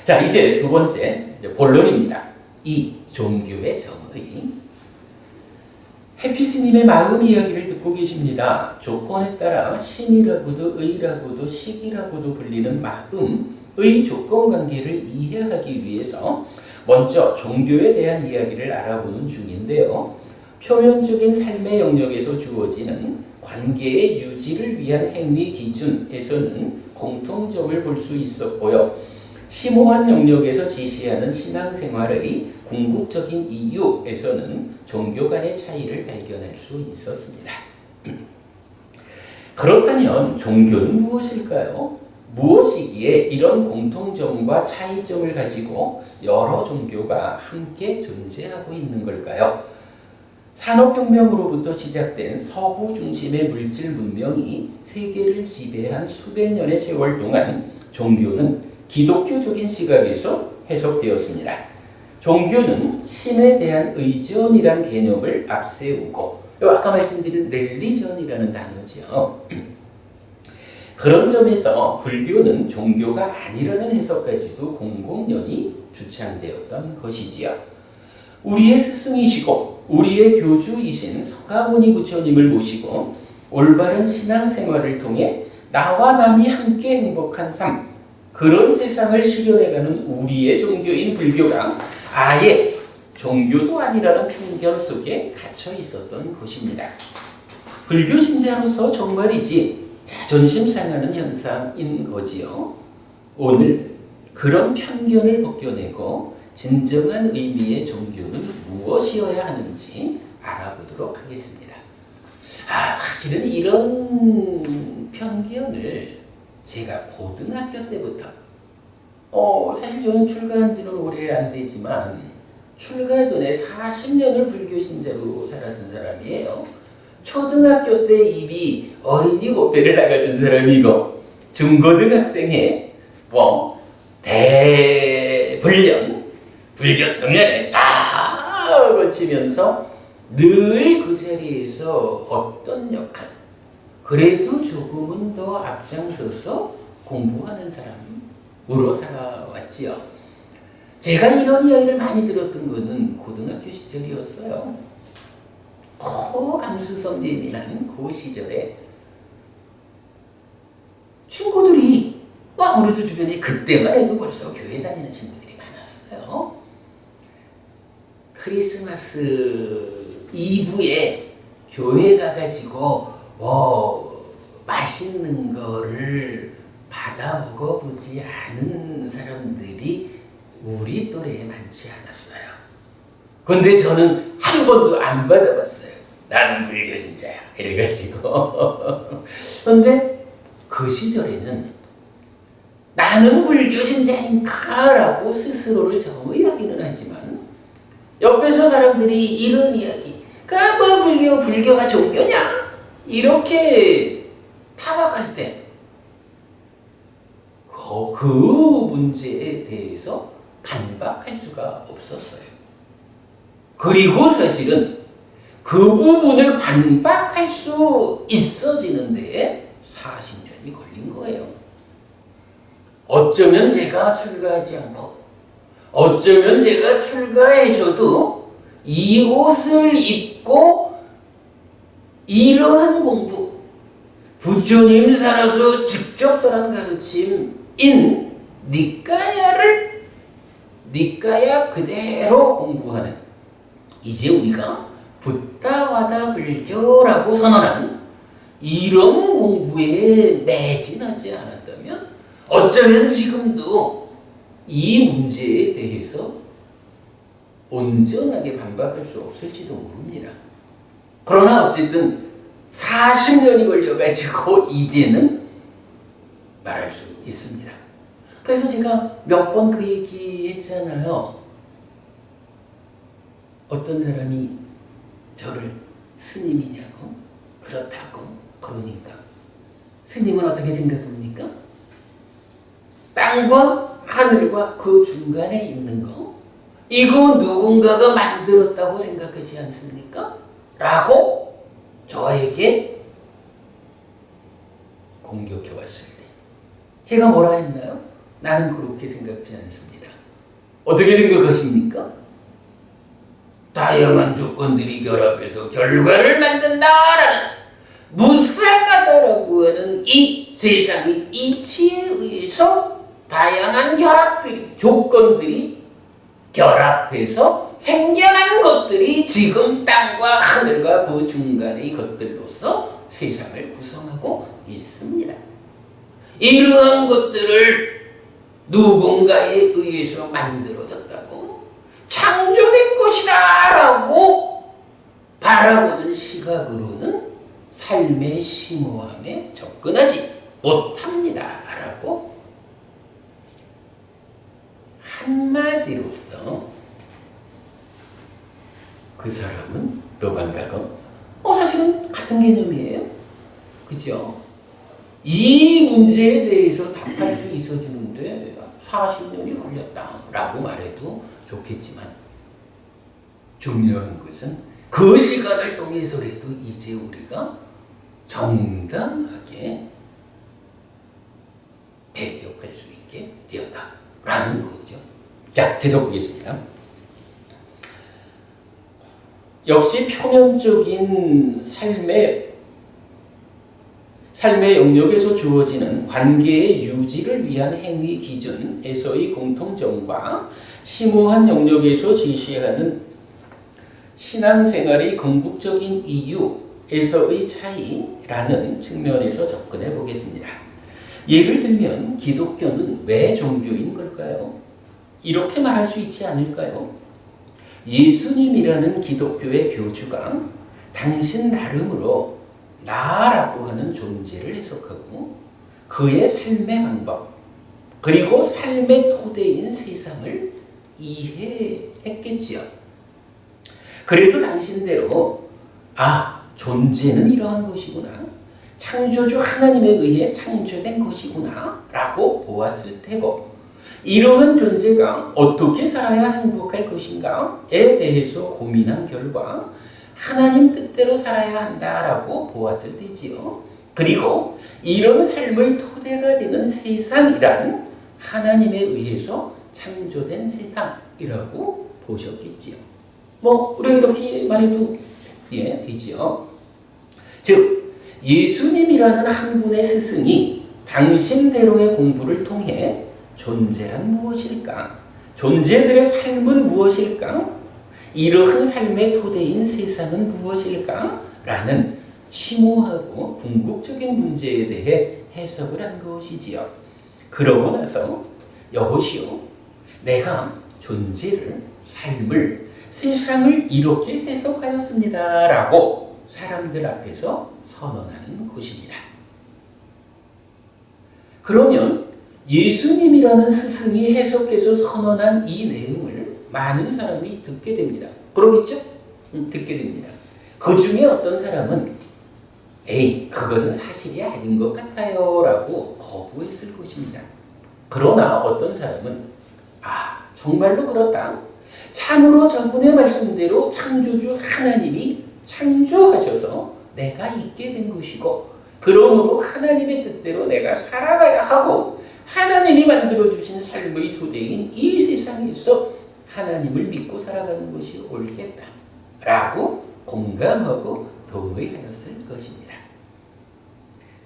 자, 이제 두 번째 본론입니다. 이 종교의 정의. 해피 스님의 마음 이야기를 듣고 계십니다. 조건에 따라 신이라고도 의라고도 식이라고도 불리는 마음의 조건 관계를 이해하기 위해서 먼저 종교에 대한 이야기를 알아보는 중인데요. 표면적인 삶의 영역에서 주어지는 관계의 유지를 위한 행위 기준에서는 공통점을 볼 수 있었고요. 심오한 영역에서 지시하는 신앙생활의 궁극적인 이유에서는 종교 간의 차이를 발견할 수 있었습니다. 그렇다면 종교는 무엇일까요? 무엇이기에 이런 공통점과 차이점을 가지고 여러 종교가 함께 존재하고 있는 걸까요? 산업혁명으로부터 시작된 서구 중심의 물질 문명이 세계를 지배한 수백 년의 세월 동안 종교는 기독교적인 시각에서 해석되었습니다. 종교는 신에 대한 의존이란 개념을 앞세우고 아까 말씀드린 렐리전이라는 단어죠. 그런 점에서 불교는 종교가 아니라는 해석까지도 공공연히 주창되었던 것이지요. 우리의 스승이시고 우리의 교주이신 서가모니 부처님을 모시고 올바른 신앙생활을 통해 나와 남이 함께 행복한 삶, 그런 세상을 실현해가는 우리의 종교인 불교가 아예 종교도 아니라는 편견 속에 갇혀 있었던 것입니다. 불교 신자로서 정말이지 자존심 상하는 현상인 거지요. 오늘 그런 편견을 벗겨내고 진정한 의미의 종교는 무엇이어야 하는지 알아보도록 하겠습니다. 사실은 이런 편견을 제가 고등학교 때부터 사실 저는 출가한 지는 오래 안 되지만 출가 전에 40년을 불교 신자로 살았던 사람이에요. 초등학교 때 이미 어린이 법회를 나갔던 사람이고 중고등학생에 대불련 불교 정연에 다 거치면서 늘 그 자리에서 어떤 역할, 그래도 조금은 더 앞장서서 공부하는 사람으로 살아왔지요. 제가 이런 이야기를 많이 들었던 것은 고등학교 시절이었어요. 감수성님이 난 그 시절에 친구들이 아무래도 주변에 그때만 해도 벌써 교회 다니는 친구들이 많았어요. 크리스마스 이브에 교회 가가지고 맛있는 거를 받아 먹어보지 않은 사람들이 우리 또래에 많지 않았어요. 근데 저는 한 번도 안 받아봤어요. 나는 불교 신자야 이래가지고. 근데 그 시절에는 나는 불교 신자인가 라고 스스로를 정의하기는 하지만 옆에서 사람들이 이런 이야기, 불교가 종교냐? 이렇게 타박할 때 그 문제에 대해서 반박할 수가 없었어요. 그리고 사실은 그 부분을 반박할 수 있어지는데 40년이 걸린 거예요. 어쩌면 제가 출가하지 않고 어쩌면 제가 출가해서도 이 옷을 입고 이러한 공부, 부처님 살아서 직접 설한 가르침인 니까야 그대로 공부하는, 이제 우리가 붓다와다 불교라고 선언한 이런 공부에 매진하지 않았다면 어쩌면 지금도 이 문제에 대해서 온전하게 반박할 수 없을지도 모릅니다. 그러나 어쨌든 40년이 걸려가지고 이제는 말할 수 있습니다. 그래서 제가 몇 번 그 얘기 했잖아요. 어떤 사람이 저를 스님이냐고, 그렇다고 그러니까 스님은 어떻게 생각합니까? 땅과 하늘과 그 중간에 있는 거, 이거 누군가가 만들었다고 생각하지 않습니까? 라고 저에게 공격해 왔을 때 제가 뭐라 했나요? 나는 그렇게 생각지 않습니다. 어떻게 생각하십니까? 다양한 조건들이 결합해서 결과를 만든다라는 무상하다라고 하는 이 세상의 이치에 의해서 다양한 조건들이 결합해서 생겨난 것들이 지금 땅과 하늘과 그 중간의 것들로서 세상을 구성하고 있습니다. 이러한 것들을 누군가에 의해서 만들어졌다고, 창조된 것이다 라고 바라보는 시각으로는 삶의 심오함에 접근하지 못합니다 라고 한마디로써 그 사람은 도망가고, 사실은 같은 개념이에요. 그죠? 이 문제에 대해서 답할 수 있어지는데 40년이 걸렸다라고 말해도 좋겠지만, 중요한 것은 그 시간을 통해서라도 이제 우리가 정당하게 배격할 수 있게 되었다라는 거죠. 자, 계속 보겠습니다. 역시 표면적인 삶의 영역에서 주어지는 관계의 유지를 위한 행위 기준에서의 공통점과 심오한 영역에서 제시하는 신앙생활의 궁극적인 이유에서의 차이라는 측면에서 접근해 보겠습니다. 예를 들면 기독교는 왜 종교인 걸까요? 이렇게 말할 수 있지 않을까요? 예수님이라는 기독교의 교주가 당신 나름으로 나라고 하는 존재를 해석하고 그의 삶의 방법, 그리고 삶의 토대인 세상을 이해했겠지요. 그래서 당신대로 존재는 이러한 것이구나, 창조주 하나님에 의해 창조된 것이구나 라고 보았을 테고, 이러한 존재가 어떻게 살아야 행복할 것인가에 대해서 고민한 결과 하나님 뜻대로 살아야 한다라고 보았을 때지요. 그리고 이런 삶의 토대가 되는 세상이란 하나님에 의해서 창조된 세상이라고 보셨겠지요. 우리가 이렇게 말해도 되지요. 즉 예수님이라는 한 분의 스승이 당신대로의 공부를 통해 존재란 무엇일까? 존재들의 삶은 무엇일까? 이러한 삶의 토대인 세상은 무엇일까? 라는 심오하고 궁극적인 문제에 대해 해석을 한 것이지요. 그러고 나서 여보시오, 내가 존재를, 삶을, 세상을 이렇게 해석하였습니다 라고 사람들 앞에서 선언하는 것입니다. 그러면 예수님이라는 스승이 해석해서 선언한 이 내용을 많은 사람이 듣게 됩니다. 그러겠죠? 듣게 됩니다. 그 중에 어떤 사람은 그것은 사실이 아닌 것 같아요 라고 거부했을 것입니다. 그러나 어떤 사람은 정말로 그렇다. 참으로 저분의 말씀대로 창조주 하나님이 창조하셔서 내가 있게 된 것이고 그러므로 하나님의 뜻대로 내가 살아가야 하고 하나님이 만들어주신 삶의 토대인 이 세상에서 하나님을 믿고 살아가는 것이 옳겠다 라고 공감하고 동의하였을 것입니다.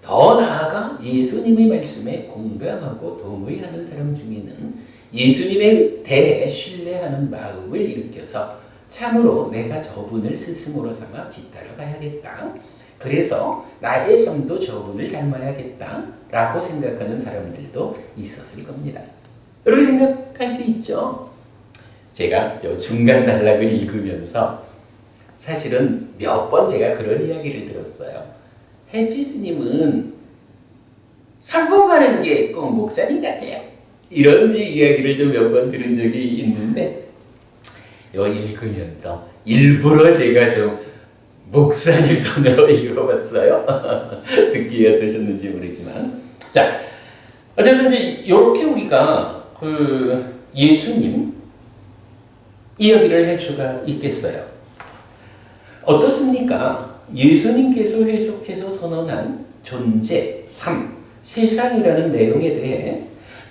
더 나아가 예수님의 말씀에 공감하고 동의하는 사람 중에는 예수님에 대해 신뢰하는 마음을 일으켜서 참으로 내가 저분을 스승으로 삼아 뒤따라가야겠다. 그래서 나의 삶도 저분을 닮아야겠다 라고 생각하는 사람들도 있었을 겁니다. 이렇게 생각할 수 있죠. 제가 요 중간 단락을 읽으면서 사실은 몇 번 제가 그런 이야기를 들었어요. 해피스님은 설법하는 게 꼭 목사님 같아요. 이런 이야기를 좀 몇 번 들은 적이 있는데 요 읽으면서 일부러 제가 좀 목사님 톤으로 읽어봤어요. 듣기에 어떠셨는지 모르지만 자 어쨌든 이제 이렇게 우리가 그 예수님 이야기를 할 수가 있겠어요. 어떻습니까? 예수님께서 계속해서 선언한 존재, 삶, 세상이라는 내용에 대해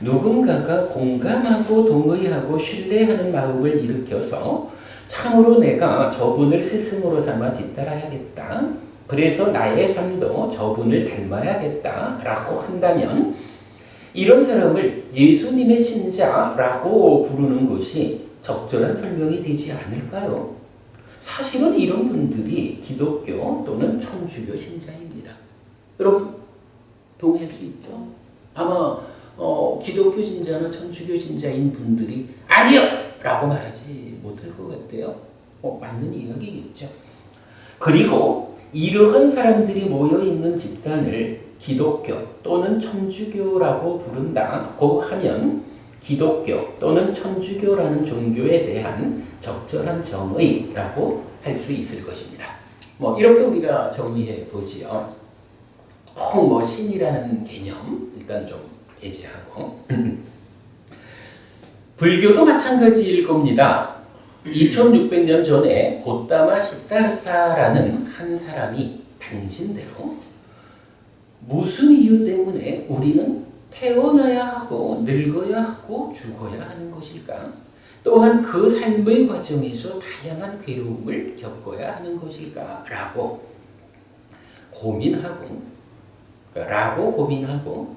누군가가 공감하고 동의하고 신뢰하는 마음을 일으켜서 참으로 내가 저분을 스승으로 삼아 뒤따라야겠다. 그래서 나의 삶도 저분을 닮아야겠다 라고 한다면 이런 사람을 예수님의 신자라고 부르는 것이 적절한 설명이 되지 않을까요? 사실은 이런 분들이 기독교 또는 천주교 신자입니다. 여러분 동의할 수 있죠? 아마 기독교 신자나 천주교 신자인 분들이 아니요! 라고 말하지 못할 것 같아요. 맞는 이야기겠죠. 그리고 이러한 사람들이 모여있는 집단을 기독교 또는 천주교라고 부른다고 하면 기독교 또는 천주교라는 종교에 대한 적절한 정의라고 할 수 있을 것입니다. 이렇게 우리가 정의해 보지요. 신이라는 개념 일단 좀 배제하고 불교도 마찬가지일 겁니다. 2600년 전에 고타마 시타르타라는 한 사람이 당신대로 무슨 이유 때문에 우리는 태어나야 하고 늙어야 하고 죽어야 하는 것일까? 또한 그 삶의 과정에서 다양한 괴로움을 겪어야 하는 것일까? 라고 고민하고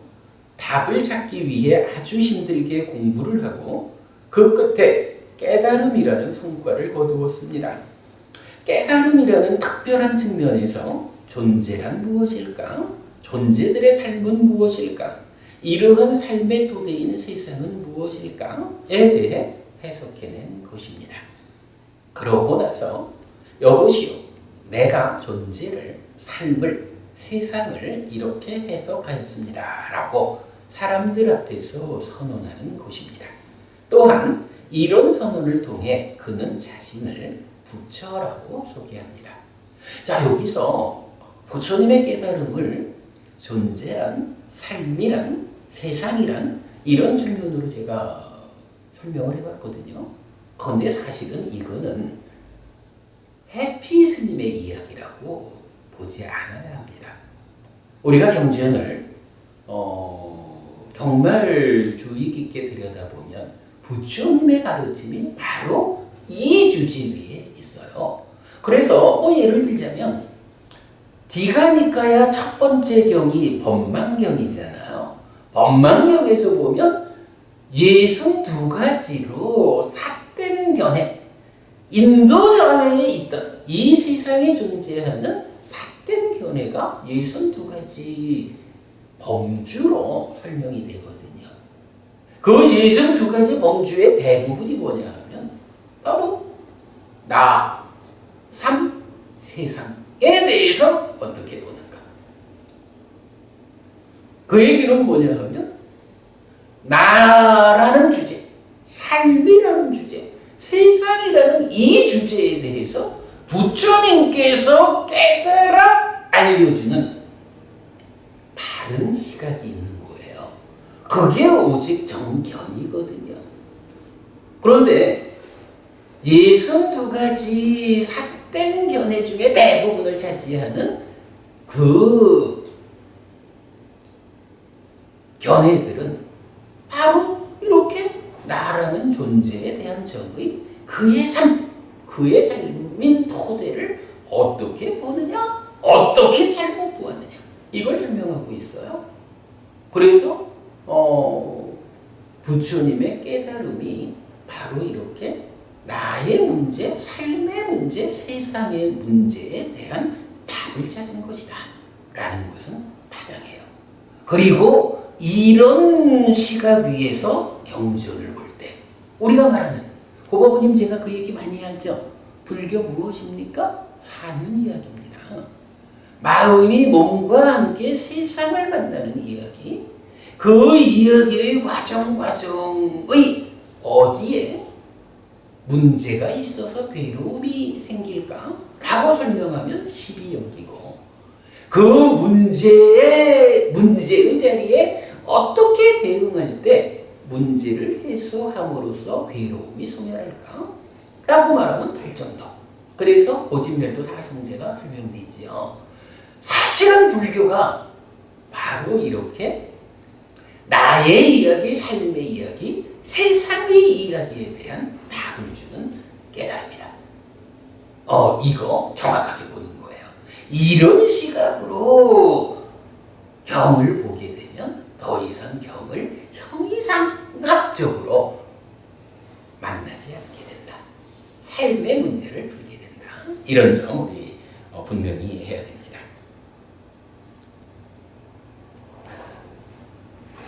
답을 찾기 위해 아주 힘들게 공부를 하고 그 끝에 깨달음이라는 성과를 거두었습니다. 깨달음이라는 특별한 측면에서 존재란 무엇일까? 존재들의 삶은 무엇일까? 이러한 삶의 토대인 세상은 무엇일까에 대해 해석해낸 것입니다. 그러고 나서 여보시오, 내가 존재를, 삶을, 세상을 이렇게 해석하였습니다. 라고 사람들 앞에서 선언하는 것입니다. 또한 이런 선언을 통해 그는 자신을 부처라고 소개합니다. 자, 여기서 부처님의 깨달음을 존재란, 삶이란, 세상이란 이런 측면으로 제가 설명을 해봤거든요. 그런데 사실은 이거는 해피 스님의 이야기라고 보지 않아야 합니다. 우리가 경전을 정말 주의 깊게 들여다보면 부처님의 가르침이 바로 이 주제 위에 있어요. 그래서 예를 들자면 디가니까야 첫 번째 경이 법망경이잖아요. 법망경에서 보면 62가지로 삿된 견해, 인도 사회에 있던 이 세상에 존재하는 삿된 견해가 62가지 범주로 설명이 되거든요. 그 62가지 범주의 대부분이 뭐냐 하면 바로 나, 삶, 세상에 대해서 어떻게 보는가. 그 얘기는 뭐냐 하면 나라는 주제, 삶이라는 주제, 세상이라는 이 주제에 대해서 부처님께서 깨달아 알려주는 바른 시각이 있는 거예요. 그게 오직 정견이거든요. 그런데 62가지 삿된 견해 중에 대부분을 차지하는 그 견해들은 바로 이렇게 나라는 존재에 대한 정의, 그의 삶, 그의 삶인 토대를 어떻게 보느냐, 어떻게 잘못 보았느냐, 이걸 설명하고 있어요. 그래서 부처님의 깨달음이 바로 이렇게 나의 문제, 삶의 문제, 세상의 문제에 대한 답을 찾은 것이다 라는 것은 타당해요. 그리고 이런 시각 위에서 경전을 볼 때 우리가 말하는 고바부님, 제가 그 얘기 많이 하죠. 불교 무엇입니까? 사는 이야기입니다. 마음이 몸과 함께 세상을 만나는 이야기, 그 이야기의 과정의 어디에 문제가 있어서 괴로움이 생길까? 라고 설명하면 십이연기고, 그 문제의 자리에 어떻게 대응할 때 문제를 해소함으로써 괴로움이 소멸할까? 라고 말하면 발전도. 그래서 고진멸도 사성제가 설명되어 있지요. 사실은 불교가 바로 이렇게 나의 이야기, 삶의 이야기, 세상의 이야기에 대한 답을 주는 깨달음이다. 이거 정확하게 보는 거예요. 이런 시각으로 경을 보게 되면 더 이상 경을 형이상학적으로 만나지 않게 된다. 삶의 문제를 풀게 된다. 이런 점 우리 분명히 해야 됩니다.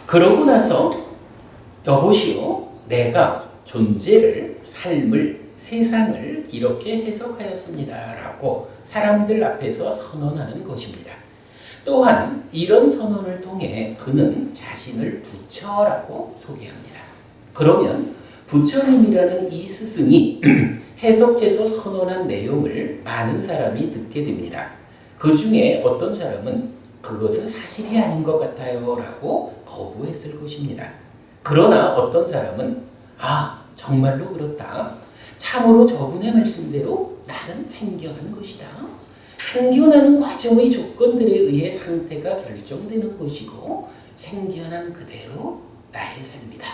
그러고 나서 여보시오, 내가 존재를, 삶을, 세상을 이렇게 해석하였습니다 라고 사람들 앞에서 선언하는 것입니다. 또한 이런 선언을 통해 그는 자신을 부처라고 소개합니다. 그러면 부처님이라는 이 스승이 해석해서 선언한 내용을 많은 사람이 듣게 됩니다. 그 중에 어떤 사람은 그것은 사실이 아닌 것 같아요 라고 거부했을 것입니다. 그러나 어떤 사람은 정말로 그렇다. 참으로 저분의 말씀대로 나는 생겨난 것이다. 생겨나는 과정의 조건들에 의해 상태가 결정되는 것이고 생겨난 그대로 나의 삶이다.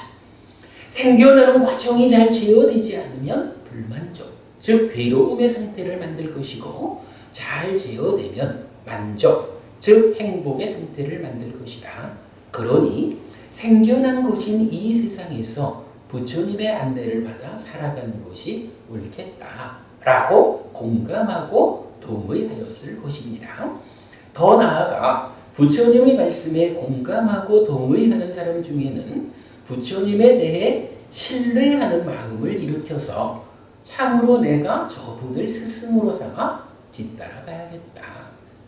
생겨나는 과정이 잘 제어되지 않으면 불만족, 즉 괴로움의 상태를 만들 것이고 잘 제어되면 만족, 즉 행복의 상태를 만들 것이다. 그러니 생겨난 것인 이 세상에서 부처님의 안내를 받아 살아가는 것이 옳겠다라고 공감하고 동의하였을 것입니다. 더 나아가 부처님의 말씀에 공감하고 동의하는 사람 중에는 부처님에 대해 신뢰하는 마음을 일으켜서 참으로 내가 저분을 스승으로 삼아 뒤따라가야겠다.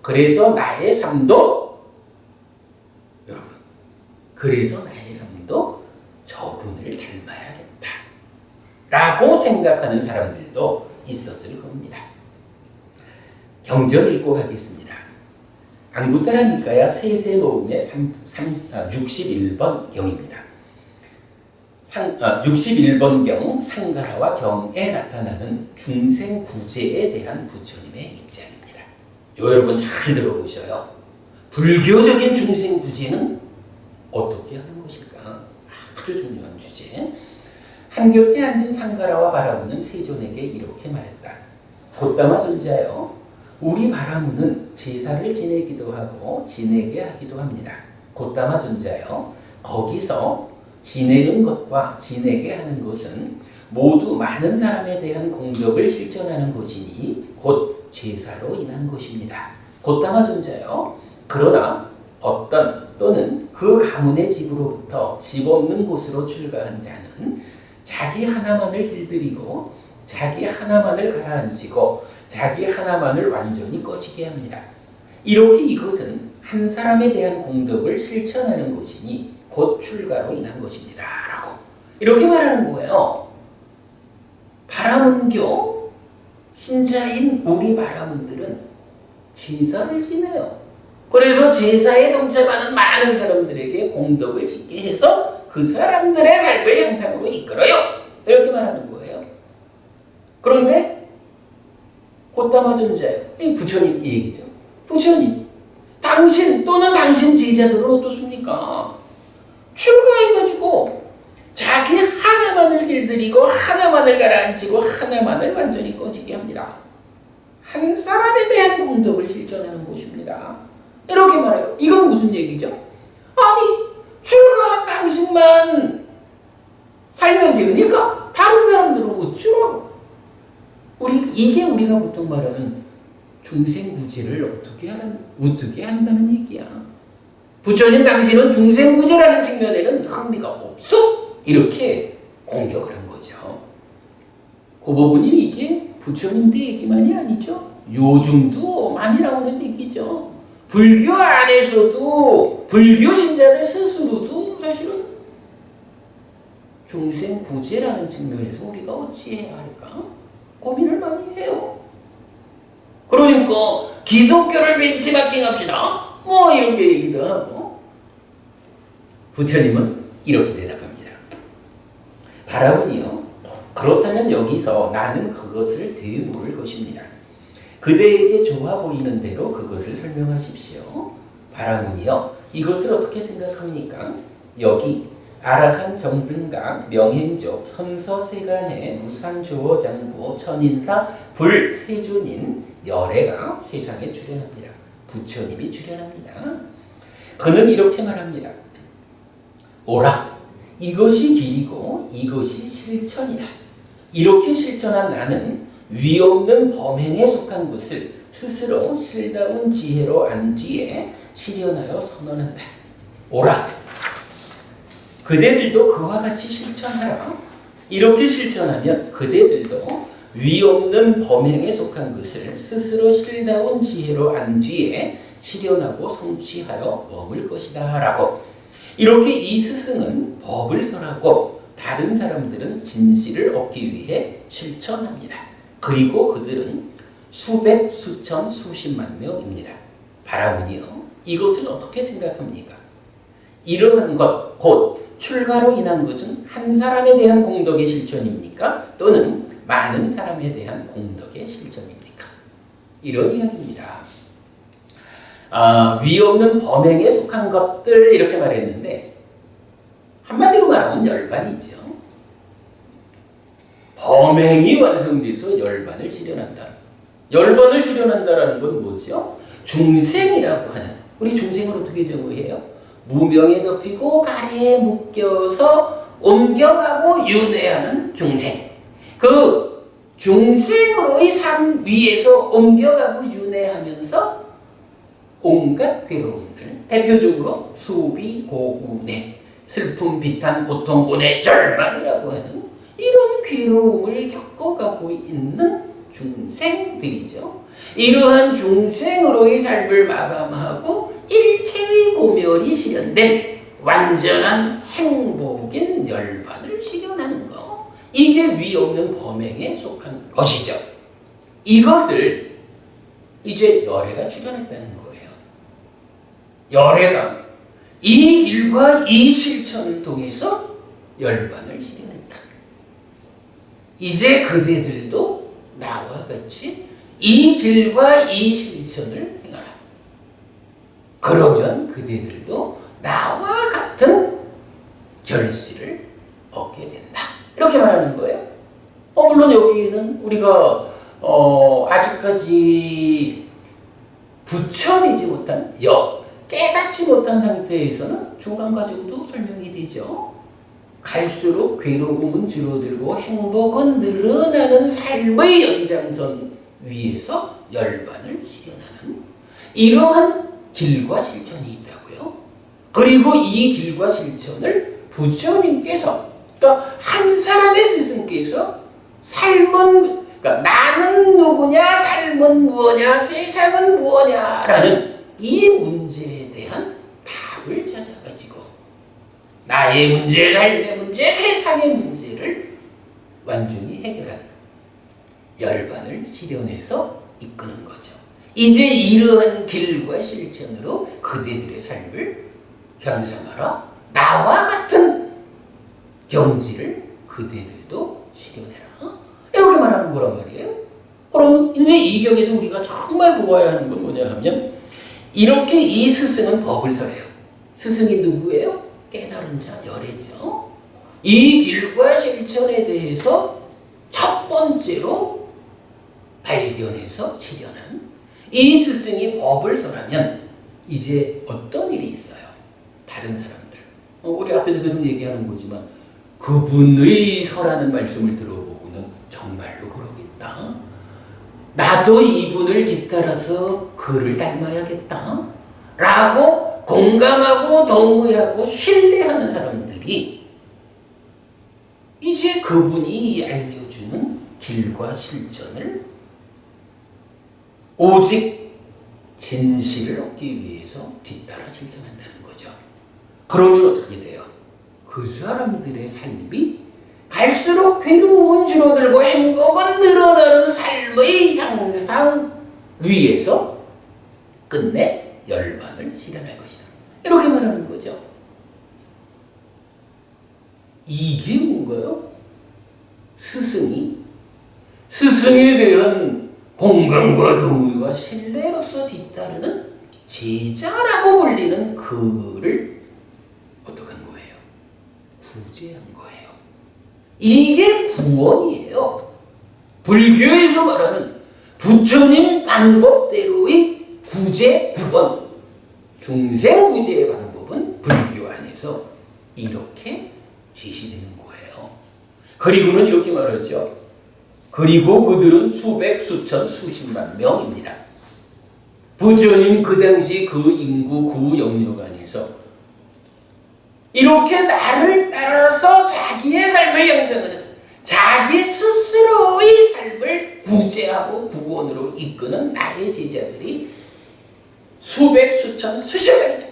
그래서 나의 삶도 저분을 닮아야겠다 라고 생각하는 사람들도 있었을 겁니다. 경전 읽고 가겠습니다. 안구따라 니까야 세세노음의 61번 경입니다. 61번 경 상가라와 경에 나타나는 중생 구제에 대한 부처님의 입장입니다. 여러분 잘 들어보셔요. 불교적인 중생 구제는 어떻게 하는 것일까? 아주 중요한 주제. 한곁에 앉은 상가라와 바라무는 세존에게 이렇게 말했다. 곧다마 존자여, 우리 바라무는 제사를 지내기도 하고 지내게 하기도 합니다. 곧다마 존자여, 거기서 지내는 것과 지내게 하는 것은 모두 많은 사람에 대한 공덕을 실천하는 것이니 곧 제사로 인한 것입니다. 곧다마 존자여, 그러나 어떤 또는 그 가문의 집으로부터 집 없는 곳으로 출가한 자는 자기 하나만을 길들이고 자기 하나만을 가라앉히고 자기 하나만을 완전히 꺼지게 합니다. 이렇게 이것은 한 사람에 대한 공덕을 실천하는 것이니 곧 출가로 인한 것입니다 라고 이렇게 말하는 거예요. 바라문교 신자인 우리 바라문들은 제사를 지내요. 그래서 제사에 동참하는 많은 사람들에게 공덕을 짓게 해서 그 사람들의 삶을 향상으로 이끌어요. 이렇게 말하는 거예요. 그런데 곧다마 존자예요. 이 부처님 이 얘기죠. 부처님, 당신 또는 당신 제자들은 어떻습니까? 출가해가지고 자기 하나만을 길들이고 하나만을 가라앉히고 하나만을 완전히 꺼지게 합니다. 한 사람에 대한 공덕을 실천하는 것입니다. 이렇게 말해요. 이건 무슨 얘기죠? 아니, 출가한 당신만 살면 되니까 다른 사람들은 어쩌라고? 이게 우리가 보통 말하는 중생구제를 어떻게 한다는 얘기야. 부처님 당신은 중생구제라는 측면에는 흥미가 없어. 이렇게 공격을 한 거죠. 그 부분이 이게 부처님들 얘기만이 아니죠. 요즘도 많이 나오는 얘기죠. 불교 안에서도 불교 신자들 스스로도 사실은 중생구제라는 측면에서 우리가 어찌해야 할까? 고민을 많이 해요. 그러니까 기독교를 벤치마킹합시다. 뭐 이렇게 얘기도 하고 부처님은 이렇게 대답합니다. 바라보니요. 그렇다면 여기서 나는 그것을 되물을 것입니다. 그대에게 좋아 보이는 대로 그것을 설명하십시오. 바라보니요. 이것을 어떻게 생각합니까? 여기 아라한 정등각 명행조 선서세간의 무상조어장부 천인사 불세존인 열애가 세상에 출현합니다. 부처님이 출현합니다. 그는 이렇게 말합니다. 오라, 이것이 길이고 이것이 실천이다. 이렇게 실천한 나는 위없는 범행에 속한 것을 스스로 실다운 지혜로 안 뒤에 실현하여 선언한다. 오라, 그대들도 그와 같이 실천하라. 이렇게 실천하면 그대들도 위없는 범행에 속한 것을 스스로 실다운 지혜로 안 뒤에 실현하고 성취하여 먹을 것이다 라고. 이렇게 이 스승은 법을 설하고 다른 사람들은 진실을 얻기 위해 실천합니다. 그리고 그들은 수백, 수천, 수십만 명입니다. 바라보니요. 이것을 어떻게 생각합니까? 이러한 것, 곧 출가로 인한 것은 한 사람에 대한 공덕의 실천입니까? 또는 많은 사람에 대한 공덕의 실천입니까? 이런 이야기입니다. 위없는 범행에 속한 것들 이렇게 말했는데 한마디로 말하면 열반이죠. 범행이 완성돼서 열반을 실현한다. 열반을 실현한다라는 건 뭐죠? 중생이라고 하는, 우리 중생을 어떻게 정의해요? 무명에 덮이고 가래에 묶여서 옮겨가고 윤회하는 중생. 그 중생으로의 삶 위에서 옮겨가고 윤회하면서 온갖 괴로움들, 대표적으로 수비, 고운해, 슬픔, 비탄, 고통, 고뇌, 절망이라고 하는 이런 괴로움을 겪어가고 있는 중생들이죠. 이러한 중생으로의 삶을 마감하고 일체의 고멸이 실현된 완전한 행복인 열반을 실현하는 것. 이게 위없는 범행에 속한 것이죠. 이것을 이제 열애가 출현했다는 거예요. 열애가 이 길과 이 실천을 통해서 열반을 실현했다. 이제 그대들도 나와 같이 이 길과 이 실천을 행하라. 그러면 그대들도 나와 같은 결실을 얻게 된다. 이렇게 말하는 거예요. 물론 여기에는 우리가 아직까지 부처되지 못한 깨닫지 못한 상태에서는 중간 과정도 설명이 되죠. 갈수록 괴로움은 줄어들고 행복은 늘어나는 삶의 연장선 위에서 열반을 실현하는 이러한 길과 실천이 있다고요. 그리고 이 길과 실천을 부처님께서, 그러니까 한 사람의 스승께서 삶은, 그러니까 나는 누구냐, 삶은 무엇냐, 세상은 무엇냐라는 이 문제에 대한 답을 찾아가지고 나의 문제, 삶의 문제, 세상의 문제를 완전히 해결한 열반을 실현해서 이끄는 거죠. 이제 이러한 길과 실천으로 그대들의 삶을 향상하라. 나와 같은 경지를 그대들도 실현해라. 이렇게 말하는 거란 말이에요. 그러면 이제 이 경에서 우리가 정말 보아야 하는 건 뭐냐 하면 이렇게 이 스승은 법을 설해요. 스승이 누구예요? 깨달은 자, 열애죠. 이 길과 실천에 대해서 첫 번째로 발견해서 실현한 이 스승이 법을 설하면 이제 어떤 일이 있어요? 다른 사람들. 우리 앞에서 계속 얘기하는 거지만 그분의 설하는 말씀을 들어보고는 정말로 그러겠다. 나도 이분을 뒤따라서 그를 닮아야겠다. 라고 공감하고 동의하고 신뢰하는 사람들이 이제 그분이 알려주는 길과 실천을 오직 진실을 얻기 위해서 뒤따라 실천한다는 거죠. 그러면 어떻게 돼요? 그 사람들의 삶이 갈수록 괴로움은 줄어들고 행복은 늘어나는 삶의 향상 위에서 끝내 열반을 실현할 것이다. 이렇게 말하는 거죠. 이게 뭔가요? 스승에 대한 공감과 동의와 신뢰로서 뒤따르는 제자라고 불리는 그를 어떻게 한 거예요? 구제한 거예요. 이게 구원이에요. 불교에서 말하는 부처님 방법대로의 구제, 구원, 중생 구제의 방법은 불교 안에서 이렇게 제시되는 거예요. 그리고는 이렇게 말하죠. 그리고 그들은 수백, 수천, 수십만 명입니다. 부처님 그 당시 그 인구, 그 영역 안에서 이렇게 나를 따라서 자기의 삶을 형성하는 자기 스스로의 삶을 구제하고 구원으로 이끄는 나의 제자들이 수백, 수천, 수십만이다.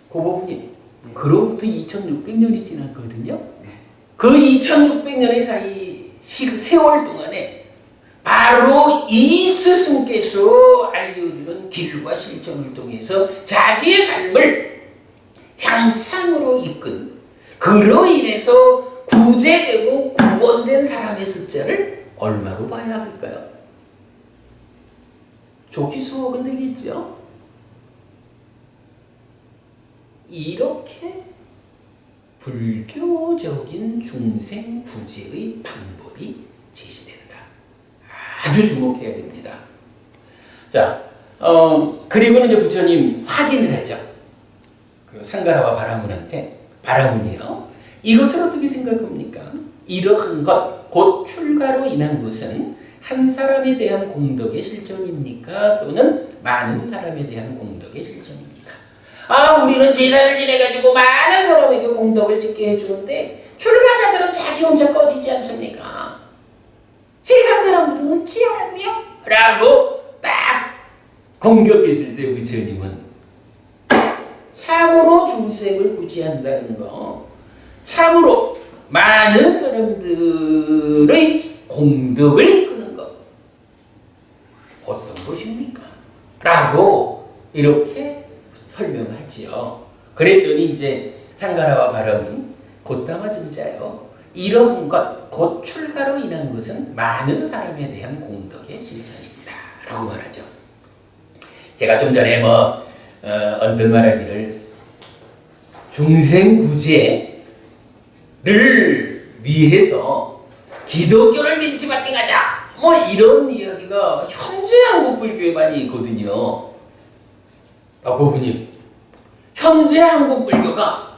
고보부님, 그로부터 2600년이 지났거든요. 그 2600년의 사이 세월 동안에 바로 이 스승께서 알려주는 길과 실천을 통해서 자기의 삶을 향상으로 이끈 그로 인해서 구제되고 구원된 사람의 숫자를 얼마로 봐야 할까요? 좋게 수억은 되겠죠? 이렇게 불교적인 중생 구제의 방법이 제시된다. 아주 주목해야 됩니다. 자, 그리고는 이제 부처님 확인을 하죠. 그 상가라와 바라문한테 바라문이요. 이것을 어떻게 생각합니까? 이러한 것, 곧 출가로 인한 것은 한 사람에 대한 공덕의 실천입니까? 또는 많은 사람에 대한 공덕의 실천입니까? 우리는 제사를 지내가지고 많은 사람에게 공덕을 짓게 해주는데 출가자들은 자기 혼자 꺼지지 않습니까? 세상 사람들은 어찌 하라고요? 라고 딱 공격했을 때 부처님은 참으로 중생을 구제한다는 거, 참으로 많은 사람들의 공덕을 이끄는 것, 어떤 것입니까? 라고 이렇게 설명하지요. 그랬더니 이제 상가라와 바람은 곧담아 증자요. 이러한 것, 곧 출가로 인한 것은 많은 사람에 대한 공덕의 실천입니다. 라고 말하죠. 제가 좀 전에 언뜻 말하기를 중생 구제를 위해서 기독교를 민치바팅하자 이런 이야기가 현재 한국 불교에 많이 있거든요. 고부님, 현재 한국 불교가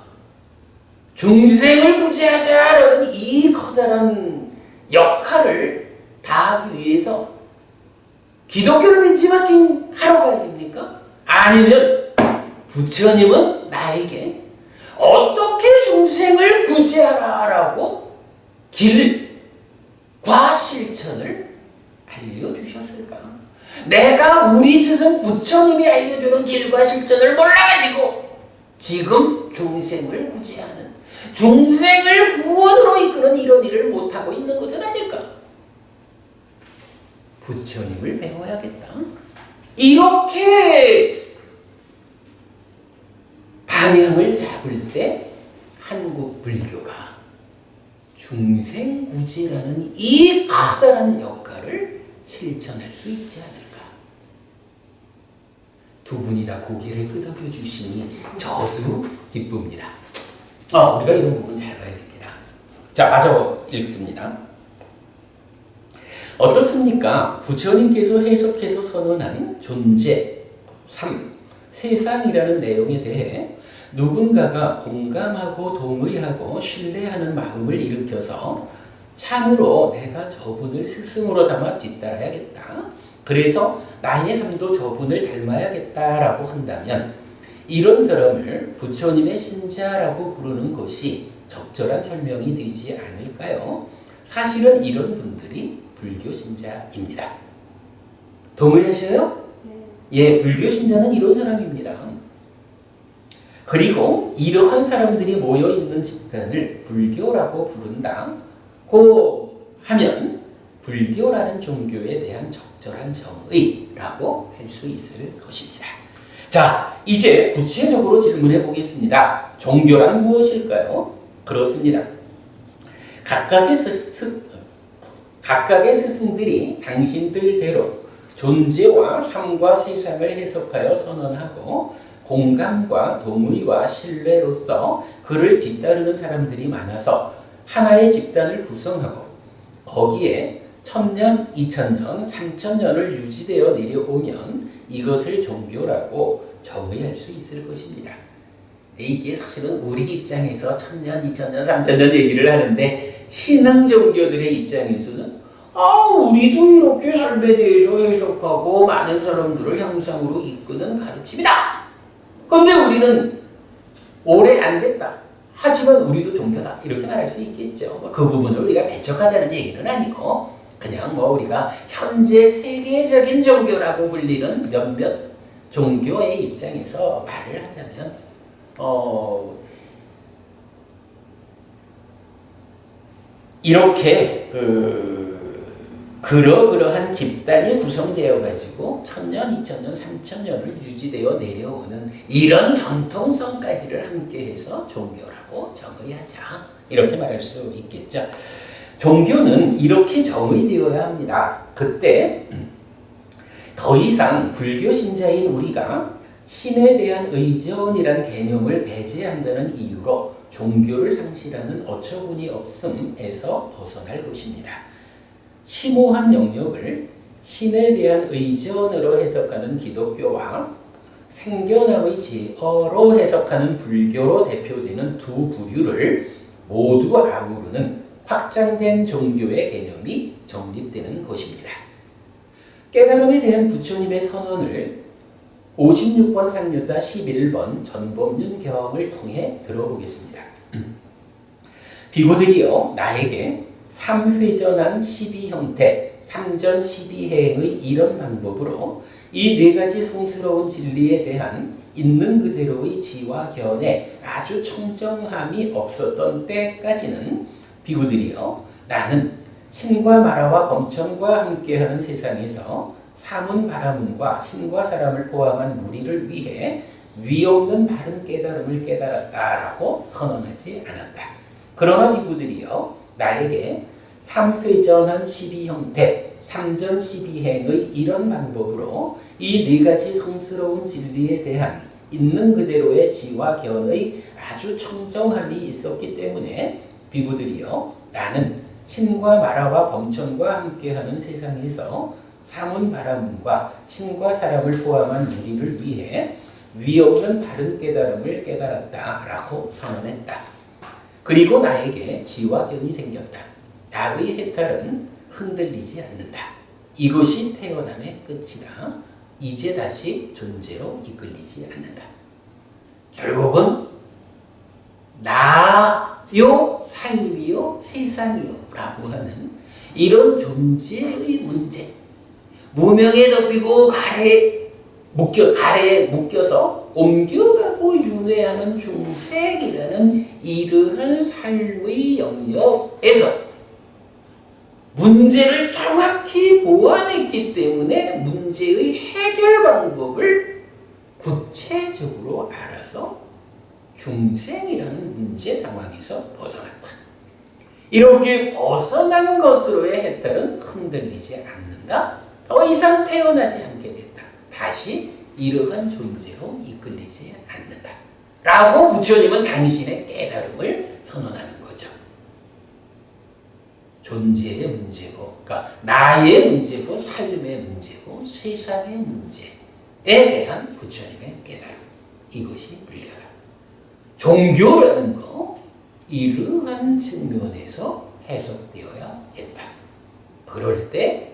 중생을 구제하자라는 이 커다란 역할을 다하기 위해서 기독교를 민치마킹 하러 가야 됩니까? 아니면 부처님은 나에게 어떻게 중생을 구제하라라고 길과 실천을 알려주셨을까? 내가 우리 스승 부처님이 알려주는 길과 실천을 몰라가지고 지금 중생을 구제하는, 중생을 구원으로 이끄는 이런 일을 못하고 있는 것은 아닐까? 부처님을 배워야겠다. 이렇게 방향을 잡을 때 한국 불교가 중생구제라는 이 커다란 역할을 실천할 수 있지 않을까. 두 분이 다 고개를 끄덕여 주시니 저도 기쁩니다. 우리가 이런 부분 잘 봐야 됩니다. 자, 마저 읽습니다. 어떻습니까? 부처님께서 해석해서 선언한 존재, 삶, 세상이라는 내용에 대해 누군가가 공감하고 동의하고 신뢰하는 마음을 일으켜서 참으로 내가 저분을 스승으로 삼아 뒤따라야겠다. 그래서 나의 삶도 저분을 닮아야겠다라고 한다면 이런 사람을 부처님의 신자라고 부르는 것이 적절한 설명이 되지 않을까요? 사실은 이런 분들이 불교 신자입니다. 동의하셔요? 예, 불교 신자는 이런 사람입니다. 그리고 이러한 사람들이 모여있는 집단을 불교라고 부른다고 하면 불교라는 종교에 대한 적절한 정의라고 할 수 있을 것입니다. 자, 이제 구체적으로 질문해 보겠습니다. 종교란 무엇일까요? 그렇습니다. 각각의 스승들이 당신들대로 존재와 삶과 세상을 해석하여 선언하고 공감과 동의와 신뢰로서 그를 뒤따르는 사람들이 많아서 하나의 집단을 구성하고 거기에 1000년, 2000년, 3000년을 유지되어 내려오면 이것을 종교라고 정의할 수 있을 것입니다. 이게 사실은 우리 입장에서 1000년, 2000년, 3000년 얘기를 하는데 신흥 종교들의 입장에서는 우리도 이렇게 삶에 대해서 해석하고 많은 사람들을 형상으로 이끄는 가르침이다. 그런데 우리는 오래 안 됐다. 하지만 우리도 종교다. 이렇게 말할 수 있겠죠. 그 부분을 우리가 배척하자는 얘기는 아니고 그냥 우리가 현재 세계적인 종교라고 불리는 몇몇 종교의 입장에서 말을 하자면 이렇게 그러한 집단이 구성되어 가지고 1000년, 2000년, 3000년을 유지되어 내려오는 이런 전통성까지를 함께해서 종교라고 정의하자. 이렇게 말할 수 있겠죠. 종교는 이렇게 정의되어야 합니다. 그때 더 이상 불교 신자인 우리가 신에 대한 의존이란 개념을 배제한다는 이유로 종교를 상실하는 어처구니 없음에서 벗어날 것입니다. 심오한 영역을 신에 대한 의존으로 해석하는 기독교와 생겨남의 제어로 해석하는 불교로 대표되는 두 부류를 모두 아우르는 확장된 종교의 개념이 정립되는 것입니다. 깨달음에 대한 부처님의 선언을 56번 상류다 11번 전법륜경을 통해 들어보겠습니다. 비구들이여 나에게 3회전한 12형태, 3전 12행의 이런 방법으로 이 네 가지 성스러운 진리에 대한 있는 그대로의 지와 견해 아주 청정함이 없었던 때까지는 비구들이여 나는 신과 마라와 범천과 함께하는 세상에서 사문 바라문과 신과 사람을 포함한 무리를 위해 위없는 바른 깨달음을 깨달았다라고 선언하지 않았다. 그러나 비구들이여 나에게 3회전한 12형태, 3전 12행의 이런 방법으로 이 네 가지 성스러운 진리에 대한 있는 그대로의 지와 견의 아주 청정함이 있었기 때문에 비구들이여 나는 신과 마라와 범천과 함께하는 세상에서 사문 바라문과 신과 사람을 포함한 무리를 위해 위없는 바른 깨달음을 깨달았다라고 선언했다. 그리고 나에게 지와 견이 생겼다. 나의 해탈은 흔들리지 않는다. 이것이 태어남의 끝이다. 이제 다시 존재로 이끌리지 않는다. 결국은 나요, 삶이요, 세상이요 라고 하는 이런 존재의 문제, 무명에 덮이고 가래에 묶여서 옮겨가고 윤회하는 중생이라는 이러한 삶의 영역에서 문제를 정확히 정확히 보완했기 때문에 문제의 해결 방법을 구체적으로 알아서 중생이라는 문제 상황에서 벗어났다. 이렇게 벗어난 것으로의 해탈은 흔들리지 않는다. 더 이상 태어나지 않게 됐다. 다시 이러한 존재로 이끌리지 않는다. 라고 부처님은 당신의 깨달음을 선언하는 거죠. 존재의 문제고, 그러니까 나의 문제고, 삶의 문제고, 세상의 문제에 대한 부처님의 깨달음. 이것이 불교다. 종교라는 거, 이러한 측면에서 해석되어야겠다. 그럴 때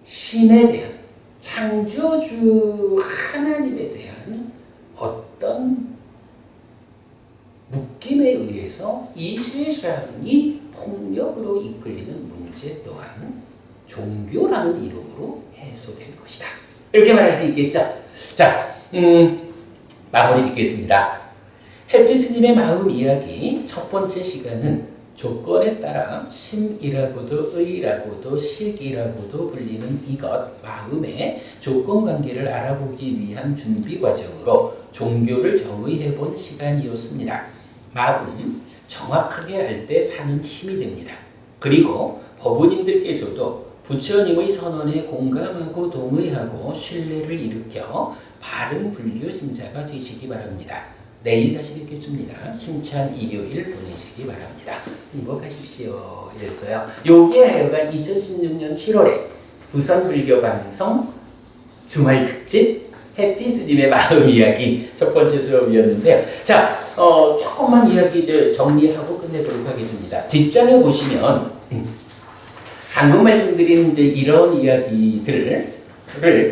신에 대한, 창조주 하나님에 대한 어떤 묶임에 의해서 이 세상이 폭력으로 이끌리는 문제 또한 종교라는 이름으로 해소될 것이다. 이렇게 말할 수 있겠죠. 자, 마무리 짓겠습니다. 해피 스님의 마음 이야기 첫 번째 시간은 조건에 따라 심이라고도 의라고도 식이라고도 불리는 이것, 마음의 조건관계를 알아보기 위한 준비 과정으로 종교를 정의해 본 시간이었습니다. 마음 정확하게 알 때 사는 힘이 됩니다. 그리고 법우님들께서도 부처님의 선언에 공감하고 동의하고 신뢰를 일으켜 바른 불교 신자가 되시기 바랍니다. 내일 다시 뵙겠습니다. 힘찬 일요일 보내시기 바랍니다. 행복하십시오. 이랬어요. 요게 하여간 2016년 7월에 부산 불교 방송 주말 특집 해피 스님의 마음 이야기 첫 번째 수업이었는데요. 자, 조금만 이야기 이제 정리하고 끝내도록 하겠습니다. 뒷장에 보시면 방금 말씀드린 이제 이런 이야기들을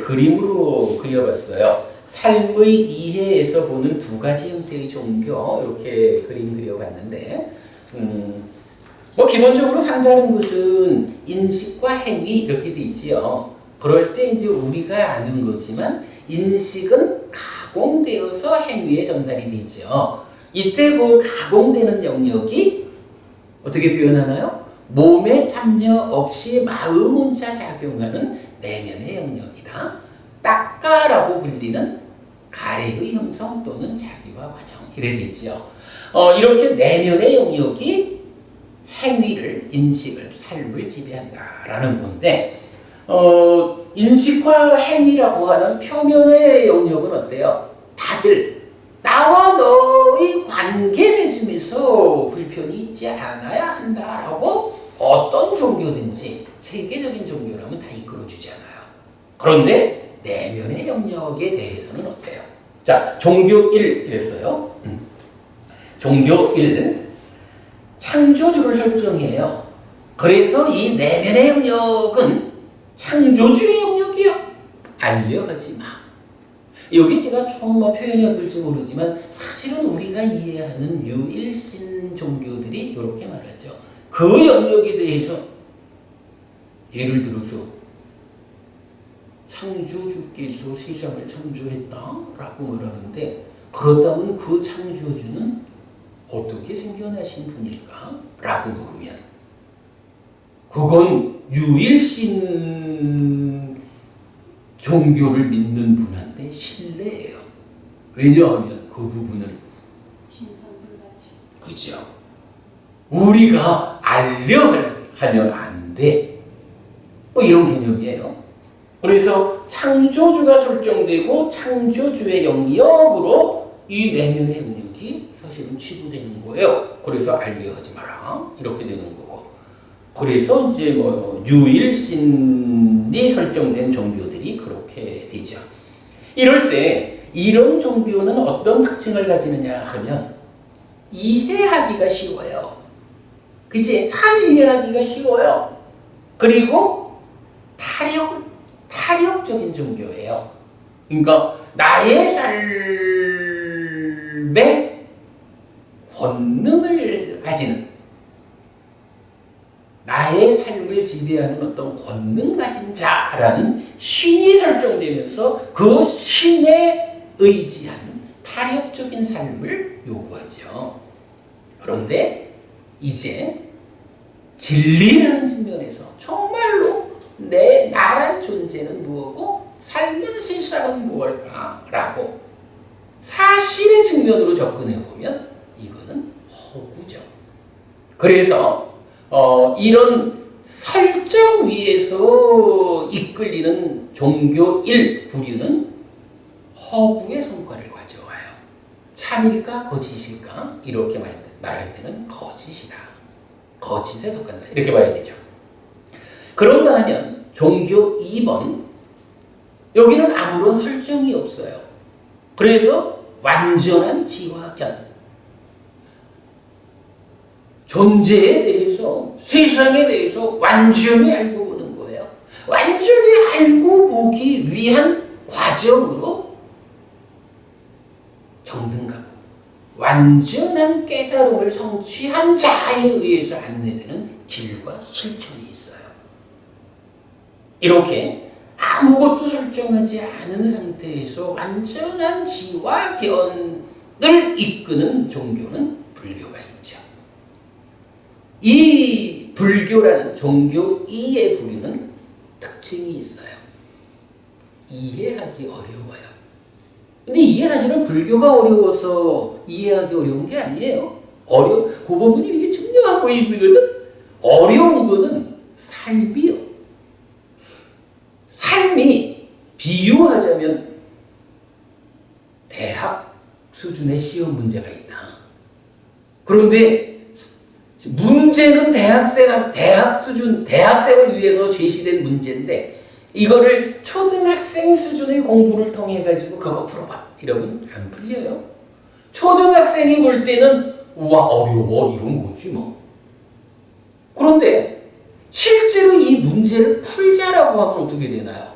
그림으로 그려봤어요. 삶의 이해에서 보는 두 가지 형태의 종교 이렇게 그림 그려봤는데 뭐 기본적으로 상대하는 것은 인식과 행위 이렇게 돼 있지요. 그럴 때 이제 우리가 아는 거지만 인식은 가공되어서 행위에 전달이 되죠. 이때 그 가공되는 영역이 어떻게 표현하나요? 몸에 참여 없이 마음 혼자 작용하는 내면의 영역이다. 딱가라고 불리는 가래의 형성 또는 자기화 과정 이래 되죠. 이렇게 내면의 영역이 행위를, 인식을, 삶을 지배한다라는 건데 인식과 행위라고 하는 표면의 영역은 어때요? 다들 나와 너의 관계 맺음에서 불편이 있지 않아야 한다라고 어떤 종교든지 세계적인 종교라면 다 이끌어주지 않아요. 그런데 내면의 영역에 대해서는 어때요? 자, 종교 1 이랬어요. 종교 1 창조주를 설정해요. 그래서 이 내면의 영역은 창조주의 영역이요. 알려하지 마. 여기 제가 좀 표현이 어떨지 모르지만 사실은 우리가 이해하는 유일신 종교들이 이렇게 말하죠. 그 영역에 대해서 예를 들어서 창조주께서 세상을 창조했다라고 말하는데 그렇다면 그 창조주는 어떻게 생겨나신 분일까? 라고 물으면 그건 유일신 종교를 믿는 분한테 신뢰예요. 왜냐하면 그 부분은 신선불가치. 그죠? 우리가 알려하면 안 돼. 뭐 이런 개념이에요. 그래서 창조주가 설정되고 창조주의 영역으로 이 내면의 영역이 사실은 치부되는 거예요. 그래서 알려하지 마라. 이렇게 되는 거고. 그래서 이제 뭐 유일신이 설정된 종교들이 그렇게 되죠. 이럴 때 이런 종교는 어떤 특징을 가지느냐 하면 이해하기가 쉬워요. 그치? 참 이해하기가 쉬워요. 그리고 타력적인 종교예요. 그러니까 나의 삶에 권능을 가지는 나의 삶을 지배하는 어떤 권능 가진 자라는 신이 설정되면서 그 신에 의지한 타력적인 삶을 요구하죠. 그런데 이제 진리라는 측면에서 정말로 나란 존재는 무엇고 삶은 세상은 무엇일까라고 사실의 측면으로 접근해 보면 이거는 허구죠. 그래서 이런 설정 위에서 이끌리는 종교 1 부류는 허구의 성과를 가져와요. 참일까 거짓일까 이렇게 말할 때는 거짓이다. 거짓에 속한다. 이렇게 봐야 되죠. 그런가 하면 종교 2번 여기는 아무런 설정이 없어요. 그래서 완전한 지화견 존재에 대해서 세상에 대해서 완전히 알고 보는 거예요. 완전히 알고 보기 위한 과정으로 정등감 완전한 깨달음을 성취한 자에 의해서 안내되는 길과 실천이 있어요. 이렇게 아무것도 설정하지 않은 상태에서 완전한 지화견을 이끄는 종교는 불교가 있죠. 이 불교라는 종교 2의 부류는 특징이 있어요. 이해하기 어려워요. 근데 이게 사실은 불교가 어려워서 이해하기 어려운 게 아니에요. 그 부분이 이게 중요한 포인트거든. 어려운 거는 삶이요. 삶이 비유하자면 대학 수준의 시험 문제가 있다. 그런데 문제는 대학생을 위해서 제시된 문제인데 이거를 초등학생 수준의 공부를 통해 가지고 그거 풀어봐 이러면 안 풀려요. 초등학생이 볼 때는 우와 어려워 이런 거지 뭐. 그런데 실제로 이 문제를 풀자라고 하면 어떻게 되나요?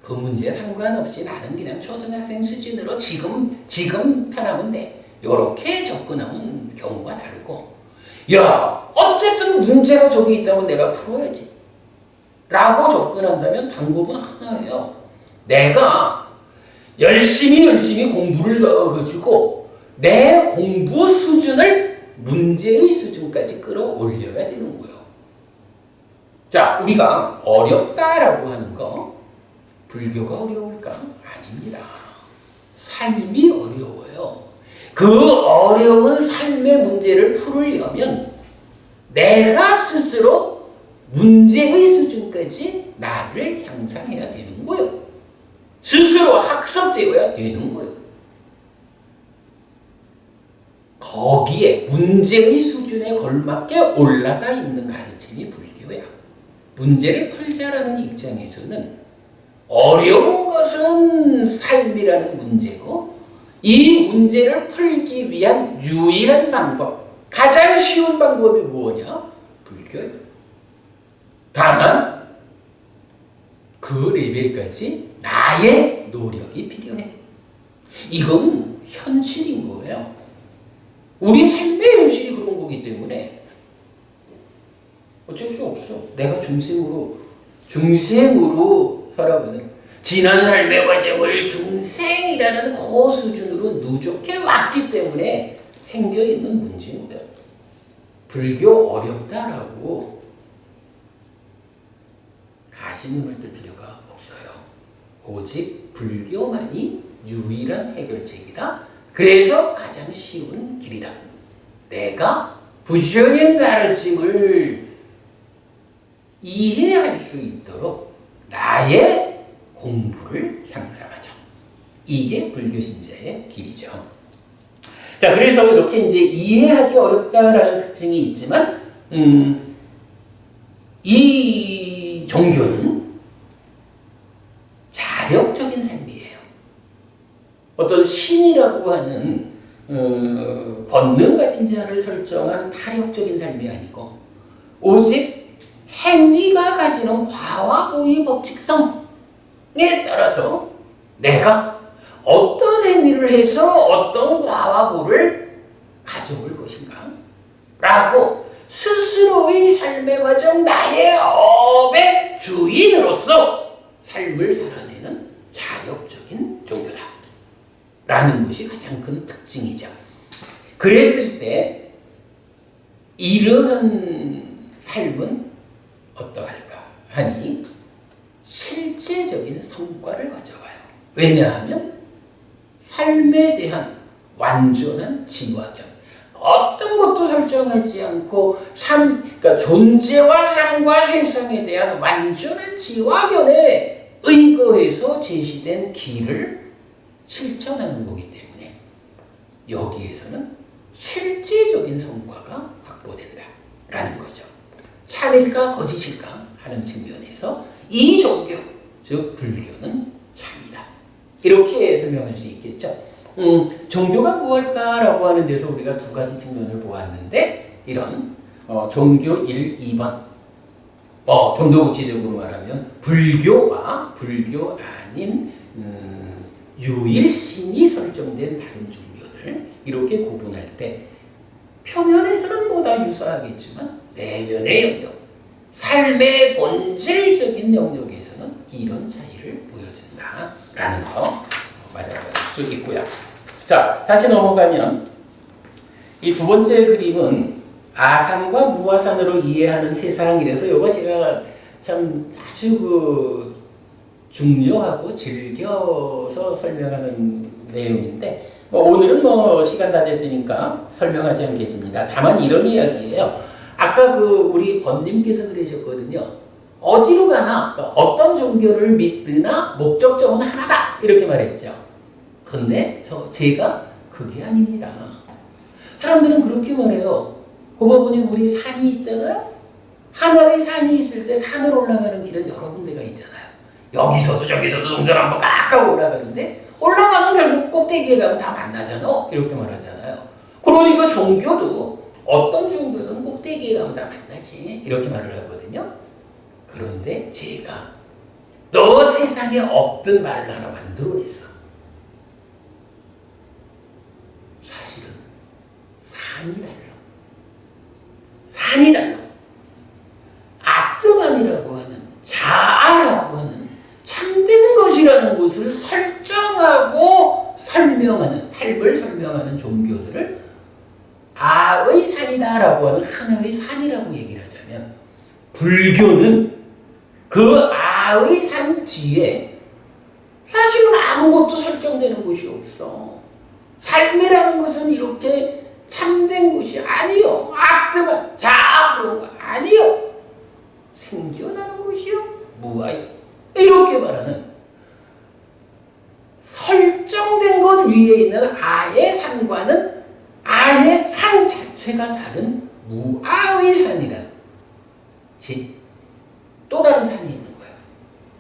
그 문제에 상관없이 나는 그냥 초등학생 수준으로 지금 편하면 돼. 이렇게 접근하면 경우가 다르고 야 어쨌든 문제가 저기 있다면 내가 풀어야지 라고 접근한다면 방법은 하나예요. 내가 열심히 공부를 해가지고 내 공부 수준을 문제의 수준까지 끌어올려야 되는 거예요. 자, 우리가 어렵다라고 하는 거 불교가 어려울까? 아닙니다. 삶이 어려워요. 그 어려운 삶의 문제를 풀으려면 내가 스스로 문제의 수준까지 나를 향상해야 되는 거예요. 스스로 학습되어야 되는 거예요. 거기에 문제의 수준에 걸맞게 올라가 있는 가르침이 불교야. 문제를 풀자라는 입장에서는 어려운 것은 삶이라는 문제고 이 문제를 풀기 위한 유일한 방법, 가장 쉬운 방법이 뭐냐? 불교예요. 다만 그 레벨까지 나의 노력이 필요해. 이거는 현실인 거예요. 우리 삶의 현실이 그런 거기 때문에 어쩔 수 없어. 내가 중생으로 살아가는 지난 삶의 과정을 중생이라는 그 수준으로 누적해 왔기 때문에 생겨있는 문제인 거예요. 불교 어렵다라고 가시눈을 뜰 필요가 없어요. 오직 불교만이 유일한 해결책이다. 그래서 가장 쉬운 길이다. 내가 부처님 가르침을 이해할 수 있도록 나의 공부를 향상하자. 이게 불교 신자의 길이죠. 자, 그래서 이렇게 이제 이해하기 어렵다라는 특징이 있지만, 이 종교는 자력적인 삶이에요. 어떤 신이라고 하는 권능 가진 자를 설정한 타력적인 삶이 아니고 오직 행위가 가지는 과화고의 법칙성에 따라서 내가 어떤 행위를 해서 어떤 과화고를 가져올 것인가 라고 스스로의 삶의 과정, 나의 업의 주인으로서 삶을 살아내는 자력적인 종교다 라는 것이 가장 큰 특징이죠. 그랬을 때 이러한 삶은 어떠할까 하니 실제적인 성과를 가져와요. 왜냐하면 삶에 대한 완전한 지화견, 어떤 것도 설정하지 않고 그러니까 존재와 삶과 세상에 대한 완전한 지화견에 의거해서 제시된 길을 실천하는 거기 때문에 여기에서는 실제적인 성과가 확보된다라는 거죠. 참일까 거짓일까 하는 측면에서 이 종교, 즉 불교는 참이다. 이렇게 설명할 수 있겠죠. 종교가 무엇일까라고 하는 데서 우리가 두 가지 측면을 보았는데 이런 종교 1, 2번 좀 더 구체적으로 말하면 불교와 불교 아닌 유일신이 설정된 다른 종교들 이렇게 구분할 때 표면에서는 뭐다 유사하겠지만 내면의 영역, 삶의 본질적인 영역에서는 이런 차이를 보여준다라는 거 말할 수 있고요. 자, 다시 넘어가면 이 두 번째 그림은 아산과 무아산으로 이해하는 세상이라서 이거 제가 참 아주 중요하고 즐겨서 설명하는 내용인데 오늘은 시간 다 됐으니까 설명하지 않겠습니다. 다만 이런 이야기예요. 아까 우리 번님께서 그러셨거든요. 어디로 가나 그러니까 어떤 종교를 믿으나 목적점은 하나다 이렇게 말했죠. 근데 제가 그게 아닙니다. 사람들은 그렇게 말해요. 고모부니 우리 산이 있잖아요. 하나의 산이 있을 때 산을 올라가는 길은 여러 군데가 있잖아요. 여기서도 저기서도 동서남북 깎아 올라가는데 올라가면 결국 꼭대기에 가면 다 만나잖아. 이렇게 말하잖아요. 그러니까 종교도 어떤 종교든 꼭대기에 가면 다 만나지. 이렇게 말을 하거든요. 그런데 제가 너 세상에 없던 말을 하나 만들어냈어. 사실은 산이 달라. 산이 달라. 아트만이라고 하는 자아라고 하는 참된 것이라는 것을 설정하고 설명하는 삶을 설명하는 종교들을 아의 산이다라고 하는 하나의 산이라고 얘기를 하자면 불교는 그 아의 산 뒤에 사실은 아무것도 설정되는 것이 없어. 삶이라는 것은 이렇게 참된 것이 아니요. 악드만 자아 그런 거 아니요. 생겨나는 것이요. 무아요. 이렇게 말하는 설정된 것 위에 있는 아의 산과는 아의 산 자체가 다른 무아의 산이란 또 다른 산이 있는 거예요.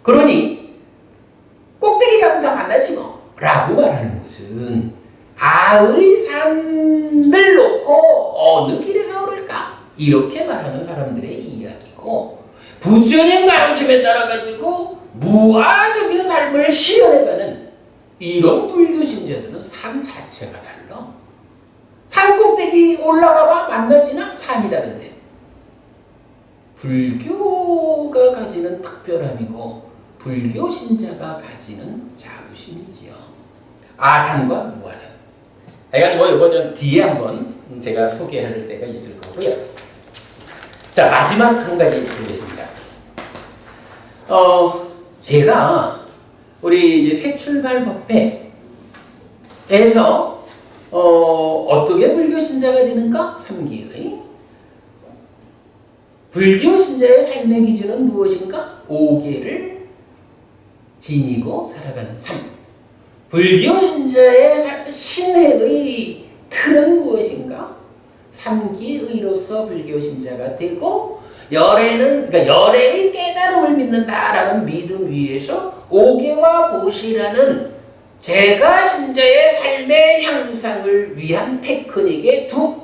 그러니 꼭대기 가면 다 만나지 뭐 라고 말하는 것은 아의 산을 놓고 어느 길에서 오를까 이렇게 말하는 사람들의 이야기고 부처님 가르침에 따라가지고 무아적인 삶을 실현해가는 이런 불교 신자들은 산 자체가 달라. 산 꼭대기 올라가봐 만나지나 산이 다른데 불교가 가지는 특별함이고 불교 신자가 가지는 자부심이지요. 아산과 무아산. 그러니까 이거 좀 뒤에 한번 제가 소개할 때가 있을 거고요. 자, 마지막 한 가지 보겠습니다. 제가 우리 이제 새 출발 법회에서 어떻게 불교 신자가 되는가? 3기의 불교 신자의 삶의 기준은 무엇인가? 5계를 지니고 살아가는 삶. 불교 신자의 신행의 틀은 무엇인가? 3기의로서 불교 신자가 되고 그러니까 열애의 깨달음을 믿는다라는 믿음 위에서 5계와 보시라는 제가 신자의 삶의 향상을 위한 테크닉의 두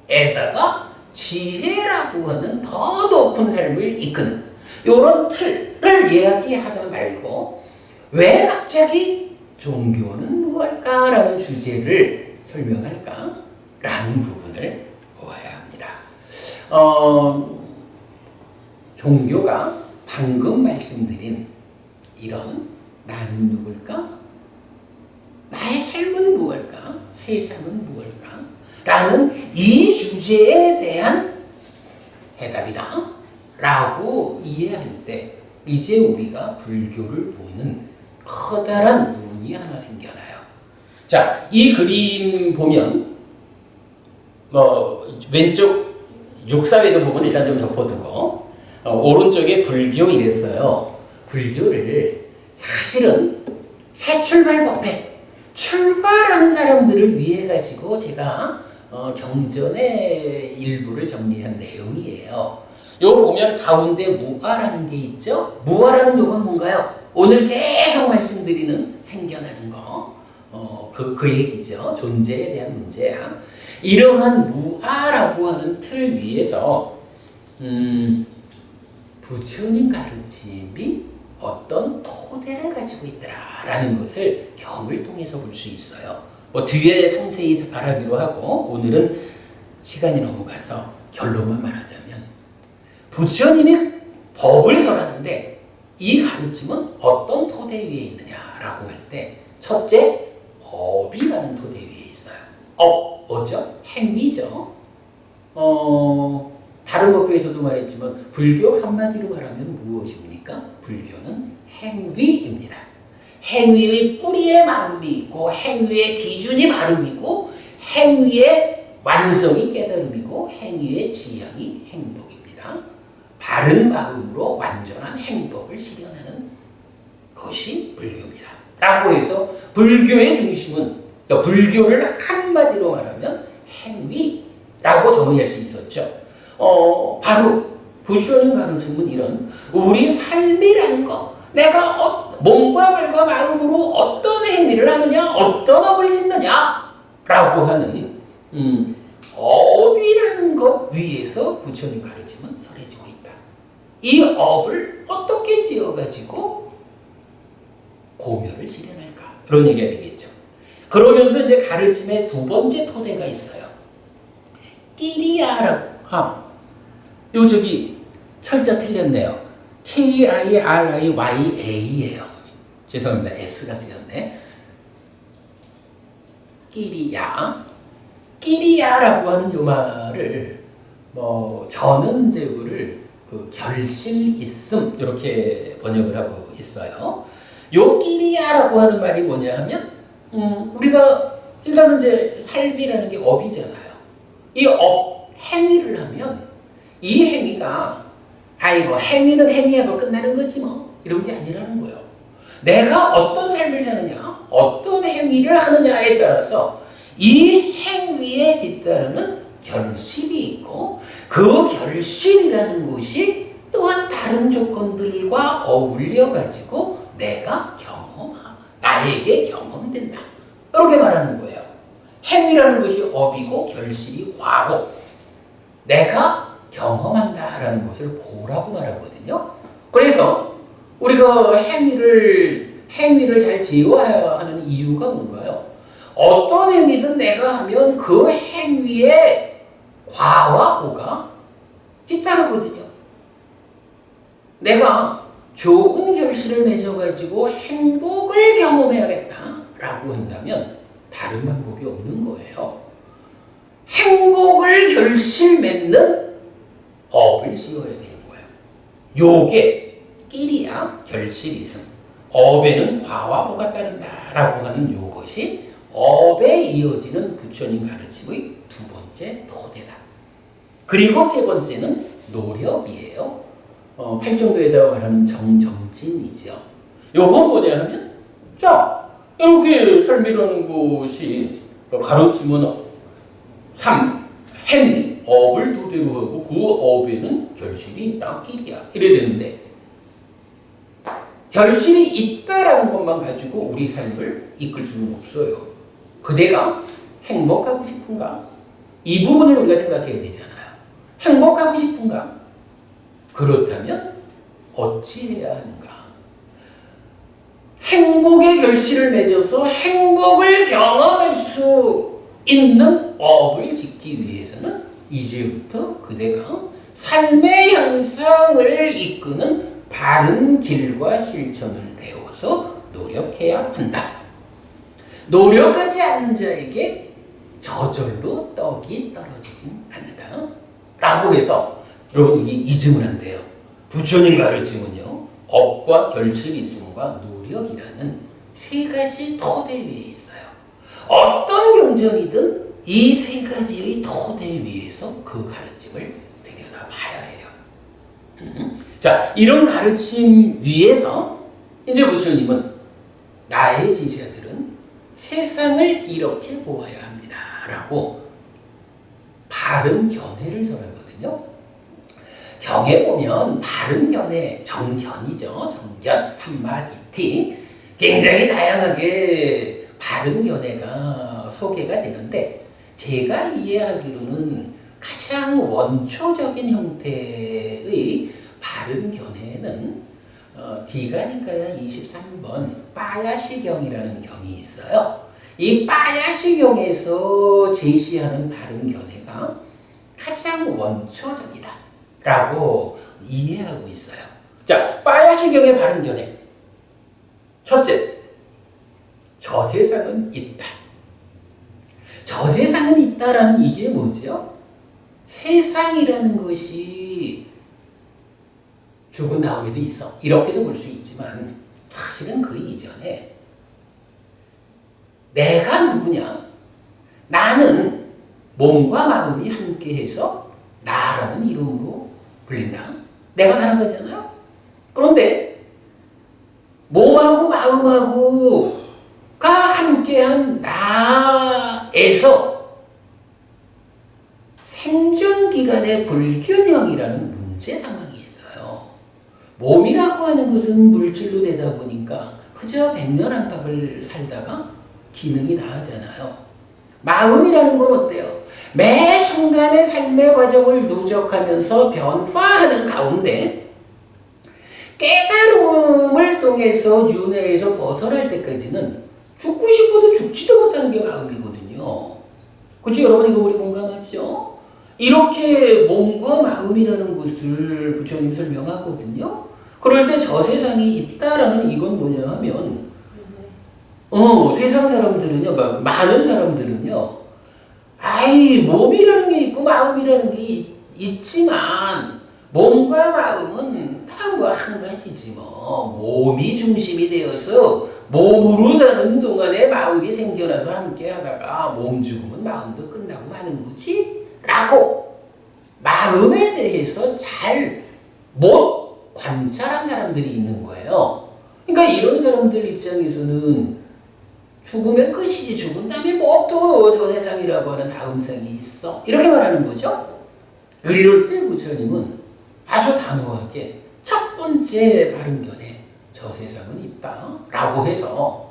축에다가 지혜라고 하는 더 높은 삶을 이끄는 이런 틀을 이야기하다 말고 왜 갑자기 종교는 무엇일까라는 주제를 설명할까라는 부분을 보아야 합니다. 종교가 방금 말씀드린 이런 나는 누굴까? 나의 삶은 무엇일까? 세상은 무엇일까? 라는 이 주제에 대한 해답이다 라고 이해할 때 이제 우리가 불교를 보는 커다란 눈이 하나 생겨나요. 자, 이 그림 보면 왼쪽 육사회도 부분 일단 좀 덮어두고 오른쪽에 불교 이랬어요. 불교를 사실은 새 출발법에 출발하는 사람들을 위해 가지고 제가 경전의 일부를 정리한 내용이에요. 요 보면 가운데 무아라는 게 있죠. 무아라는 요건 뭔가요? 오늘 계속 말씀드리는 생겨나는 거. 그 얘기죠. 존재에 대한 문제야. 이러한 무아라고 하는 틀 위에서 부처님 가르침이 어떤 토대를 가지고 있더라라는 것을 경을 통해서 볼 수 있어요. 뒤에 상세히 말하기로 하고 오늘은 시간이 넘어가서 결론만 말하자면 부처님이 법을 설하는데 이 가르침은 어떤 토대 위에 있느냐라고 할 때 첫째, 업이라는 토대 위에 있어요. 업, 뭐죠? 행위죠. 다른 법교에서도 말했지만 불교 한마디로 말하면 무엇입니까? 불교는 행위입니다. 행위의 뿌리에 마음이 있고 행위의 기준이 발음이고 행위의 완성이 깨달음이고 행위의 지향이 행복입니다. 바른 마음으로 완전한 행복을 실현하는 것이 불교입니다. 라고 해서 불교의 중심은 그러니까 불교를 한마디로 말하면 행위라고 정의할 수 있었죠. 바로 부처님 가르침은 이런 우리 삶이라는 거 내가 몸과 말과 마음으로 어떤 행위를 하느냐 어떤 업을 짓느냐 라고 하는 업이라는 것 위에서 부처님 가르침은 설해지고 있다. 이 업을 어떻게 지어가지고 고멸을 실현할까 그런 얘기가 되겠죠. 그러면서 이제 가르침의 두 번째 토대가 있어요. 끼리야라고 요 저기 철자 틀렸네요. KIRIYA예요. 죄송합니다. S가 쓰였네. 끼리야라고 하는 요 말을 저는 이제 이거를 결실 있음 이렇게 번역을 하고 있어요. 요 끼리야라고 하는 말이 뭐냐 하면 우리가 일단은 이제 삶이라는 게 업이잖아요. 이 업 행위를 하면 이 행위가 행위는 행위하고 끝나는 거지 뭐 이런 게 아니라는 거예요. 내가 어떤 삶을 사느냐 어떤 행위를 하느냐에 따라서 이 행위에 뒤따르는 결실이 있고 그 결실이라는 것이 또한 다른 조건들과 어울려 가지고 나에게 경험된다 이렇게 말하는 거예요. 행위라는 것이 업이고 결실이 과고 내가 경험한다라는 것을 보라고 말하거든요. 그래서 우리가 행위를 잘 지어야 하는 이유가 뭔가요? 어떤 행위든 내가 하면 그 행위의 과와 보가 뒤따르거든요. 내가 좋은 결실을 맺어가지고 행복을 경험해야겠다라고 한다면 다른 방법이 없는 거예요. 행복을 결실 맺는 업을 지어야 되는 거예요. 요게 끼리야 결실이슴. 업에는 과와 보가 따른다라고 하는 요것이 업에 이어지는 부처님 가르침의 두 번째 토대다. 그리고 세 번째는 노력이에요. 팔정도에서 말하는 정진이죠. 요건 뭐냐 하면 자 이렇게 삶이라는 것이 가르침은 행위, 업을 토대로 하고 그 업에는 결실이 있다, 끼리야 이래야 되는데 결실이 있다라는 것만 가지고 우리 삶을 이끌 수는 없어요. 그대가 행복하고 싶은가? 이 부분을 우리가 생각해야 되잖아요. 행복하고 싶은가? 그렇다면 어찌해야 하는가? 행복의 결실을 맺어서 행복을 경험할 수 있는 업을 짓기 위해서는 이제부터 그대가 삶의 향상을 이끄는 바른 길과 실천을 배워서 노력해야 한다. 노력하지 않는 자에게 저절로 떡이 떨어지진 않는다. 라고 해서 여러분 이게 이증을 한대요. 부처님 가르침은요. 업과 결실이 있음과 노력이라는 세 가지 토대 위에 있어요. 어떤 경전이든 이 세 가지의 토대 위에서 그 가르침을 들여다봐야 해요. 자, 이런 가르침 위에서 이제 부처님은 나의 제자들은 세상을 이렇게 보아야 합니다. 라고 바른 견해를 설하거든요. 경에 보면 바른 견해, 정견이죠. 정견, 삼마디티. 굉장히 다양하게 바른 견해가 소개가 되는데 제가 이해하기로는 가장 원초적인 형태의 바른 견해는 디가니까야 23번 빠야시경이라는 경이 있어요. 이 빠야시경에서 제시하는 바른 견해가 가장 원초적이다 라고 이해하고 있어요. 자, 빠야시경의 바른 견해. 첫째, 저 세상은 있다. 저 세상은 있다라는 이게 뭐죠? 세상이라는 것이 죽은 다음에도 있어. 이렇게도 볼 수 있지만 사실은 그 이전에 내가 누구냐? 나는 몸과 마음이 함께해서 나라는 이름으로 불린다. 내가 사는 거잖아요. 그런데 몸하고 마음하고가 함께한 나에서 생존기간의 불균형이라는 문제 상황이 있어요. 몸이라고 하는 것은 물질로 되다 보니까 그저 백년 안팎을 살다가 기능이 다하잖아요. 마음이라는 건 어때요? 매 순간의 삶의 과정을 누적하면서 변화하는 가운데 깨달음을 통해서 윤회에서 벗어날 때까지는 죽고 싶어도 죽지도 못하는 게 마음이거든요. 그렇죠? 여러분 이거 우리 공감하죠? 이렇게 몸과 마음이라는 것을 부처님이 설명하거든요. 그럴 때 저 세상이 있다라는 이건 뭐냐 하면 세상 사람들은요, 많은 사람들은요, 몸이라는 게 있고 마음이라는 게 있지만 몸과 마음은 다 한 가지지 뭐. 몸이 중심이 되어서 몸으로 사는 동안에 마음이 생겨나서 함께 하다가 몸 죽으면 마음도 끝나고 마는 거지? 라고 마음에 대해서 잘 못 관찰한 사람들이 있는 거예요. 그러니까 이런 사람들 입장에서는 죽으면 끝이지, 죽은 다음에 뭐 또 저 세상이라고 하는 다음 생이 있어. 이렇게 말하는 거죠. 이럴 때 부처님은 아주 단호하게 첫 번째 바른 견해, 저 세상은 있다 라고 해서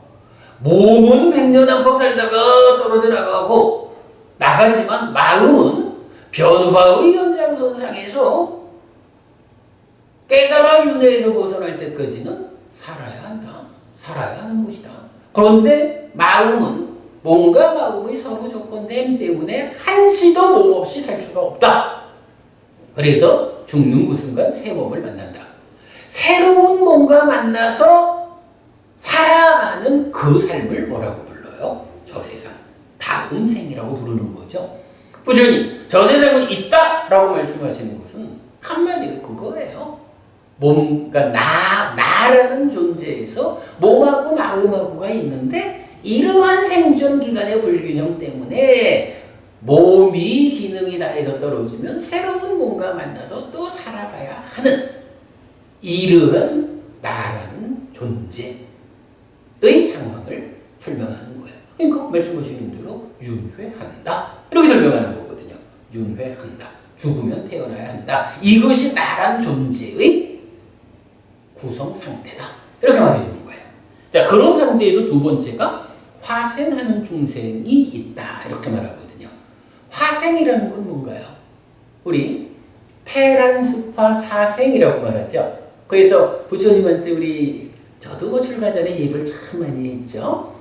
몸은 백년 안팎 살다가 떨어져 나가고 나가지만 마음은 변화의 연장선상에서 깨달아 윤회에서 벗어날 때까지는 살아야 한다. 살아야 하는 것이다. 그런데 마음은 몸과 마음의 서로 조건됨 때문에 한시도 몸 없이 살 수가 없다. 그래서 죽는 그 순간 새 몸을 만난다. 새로운 몸과 만나서 살아가는 그 삶을 뭐라고 불러요? 저 세상. 다음 생이라고 부르는 거죠. 부처님, 저 세상은 있다라고 말씀하시는 것은 한마디로 그거예요. 그러니까 나라는 존재에서 몸하고 마음하고가 있는데 이러한 생존 기간의 불균형 때문에 몸이 기능이 다해서 떨어지면 새로운 몸과 만나서 또 살아가야 하는 이러한 나라는 존재의 상황을 설명하는 거예요. 그러니까 말씀하시는 대로 윤회한다. 이렇게 설명하는 거거든요. 윤회한다. 죽으면 태어나야 한다. 이것이 나란 존재의 구성 상태다. 이렇게 말해주는 거예요. 자, 그런 상태에서 두 번째가 화생하는 중생이 있다. 이렇게 말하거든요. 화생이라는 건 뭔가요? 우리 태란습화 사생이라고 말하죠. 그래서 부처님한테 저도 뭐 출가 전에 예불 참 많이 했죠.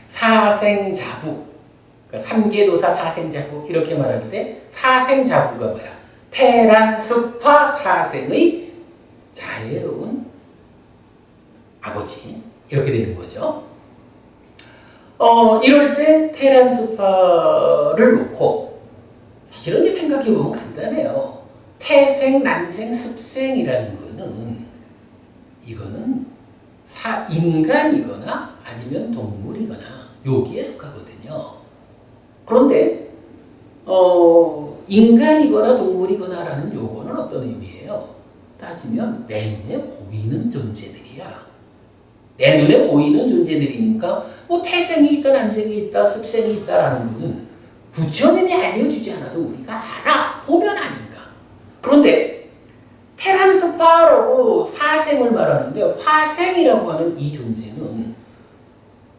사생자부, 그러니까 삼계도사 사생자부 이렇게 말할 때 사생자부가 뭐야? 태란습화 사생의 자애로운 아버지 이렇게 되는 거죠. 이럴 때 태란습화를 놓고 사실은 이제 생각해보면 간단해요. 태생, 난생, 습생이라는 거는 이거는 인간이거나 아니면 동물이거나 여기에 속하거든요. 그런데 인간이거나 동물이거나라는 요거는 어떤 의미예요? 따지면 내 눈에 보이는 존재들이야. 내 눈에 보이는 존재들이니까 뭐 태생이 있다, 난생이 있다, 습생이 있다라는 거는 부처님이 알려주지 않아도 우리가 알아. 보면 아닌가. 그런데 테란스파라고 사생을 말하는데 화생이라고 하는 이 존재는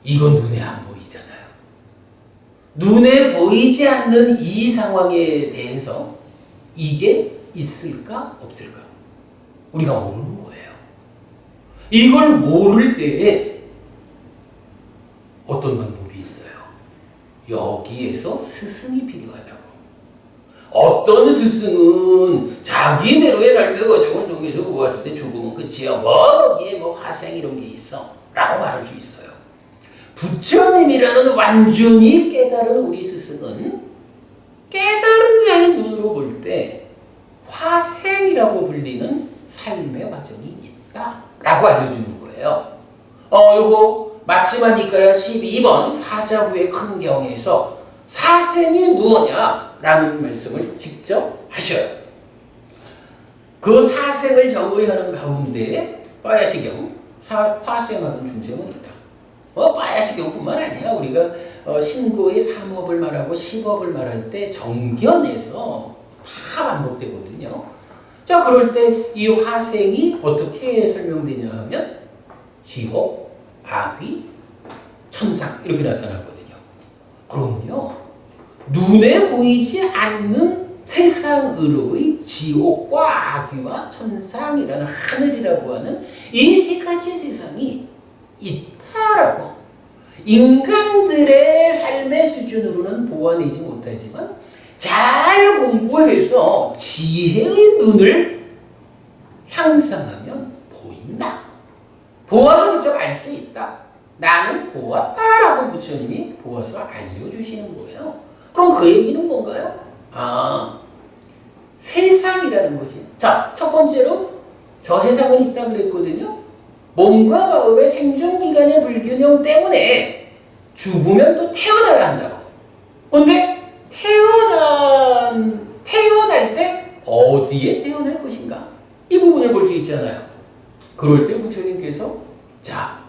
이건 눈에 안 보이잖아요. 눈에 보이지 않는 이 상황에 대해서 이게 있을까 없을까? 우리가 모르는 거예요. 이걸 모를 때에 어떤 방법이 있어요? 여기에서 스승이 필요하다고. 어떤 스승은 자기대로의 삶의 과정을 통해서 모았을 때 죽으면 끝이야. 거기에 화생 이런 게 있어. 라고 말할 수 있어요. 부처님이라는 완전히 깨달은 우리 스승은 깨달은 자의 눈으로 볼 때 화생이라고 불리는 삶의 과정이 있다. 라고 알려주는 거예요. 요거 마치마니까야 12번 사자후의 큰 경에서 사생이 무엇냐? 라는 말씀을 직접 하셔요. 그 사생을 정의하는 가운데 빠야시경, 화생하는 중생은 있다. 빠야시경뿐만 아니야. 우리가 신고의 3업을 말하고 10업을 말할 때 정견에서 다 반복되거든요. 자, 그럴 때 이 화생이 어떻게 설명되냐 하면 지옥, 악귀, 천상 이렇게 나타나거든요. 그러면요, 눈에 보이지 않는 세상으로의 지옥과 악귀와 천상이라는 하늘이라고 하는 이 세 가지 세상이 있다라고. 인간들의 삶의 수준으로는 보아내지 못하지만 잘 공부해서 지혜의 눈을 향상하면 보인다. 보아서 직접 알 수 있다. 나는 보았다라고 부처님이 보아서 알려주시는 거예요. 그럼 그 얘기는 뭔가요? 세상이라는 것이. 자, 첫 번째로 저 세상은 있다 그랬거든요. 몸과 마음의 생존기간의 불균형 때문에 죽으면 또 태어나야 한다고. 근데 태어날 때 어디에 태어날 것인가? 이 부분을 볼 수 있잖아요. 그럴 때 부처님께서 자,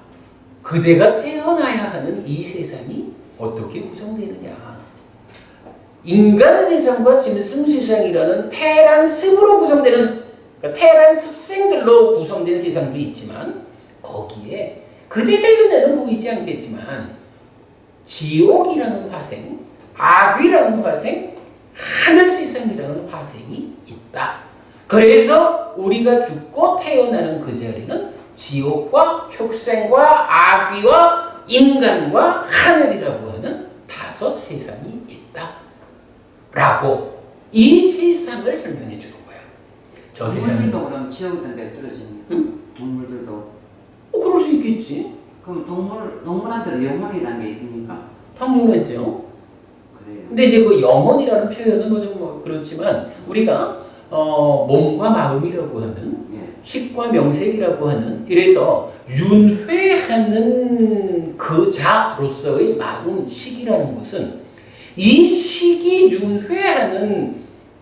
그대가 태어나야 하는 이 세상이 어떻게 구성되느냐? 인간 세상과 짐승 세상이라는 테란습으로 구성되는, 그러니까 테란습생들로 구성된 세상도 있지만 거기에 그대들 눈에는 보이지 않겠지만 지옥이라는 화생, 악귀라는 화생, 하늘 세상이라는 화생이 있다. 그래서 우리가 죽고 태어나는 그 자리는 지옥과 축생과 악귀와 인간과 하늘이라고 하는 5 세상이 있다. 라고 이 세상을 설명해 주는 거야. 저 세상이. 동물들도 그럼 지옥이든 데 떨어집니까? 응? 동물들도. 그럴 수 있겠지. 그럼 동물한테도 영혼이라는 게 있습니까? 당연하죠. 그래요. 근데 이제 그 영혼이라는 표현은 좀 그렇지만 우리가 몸과 마음이라고 하는 식과 명색이라고 하는, 이래서 윤회하는 그 자로서의 마음식이라는 것은 이 식이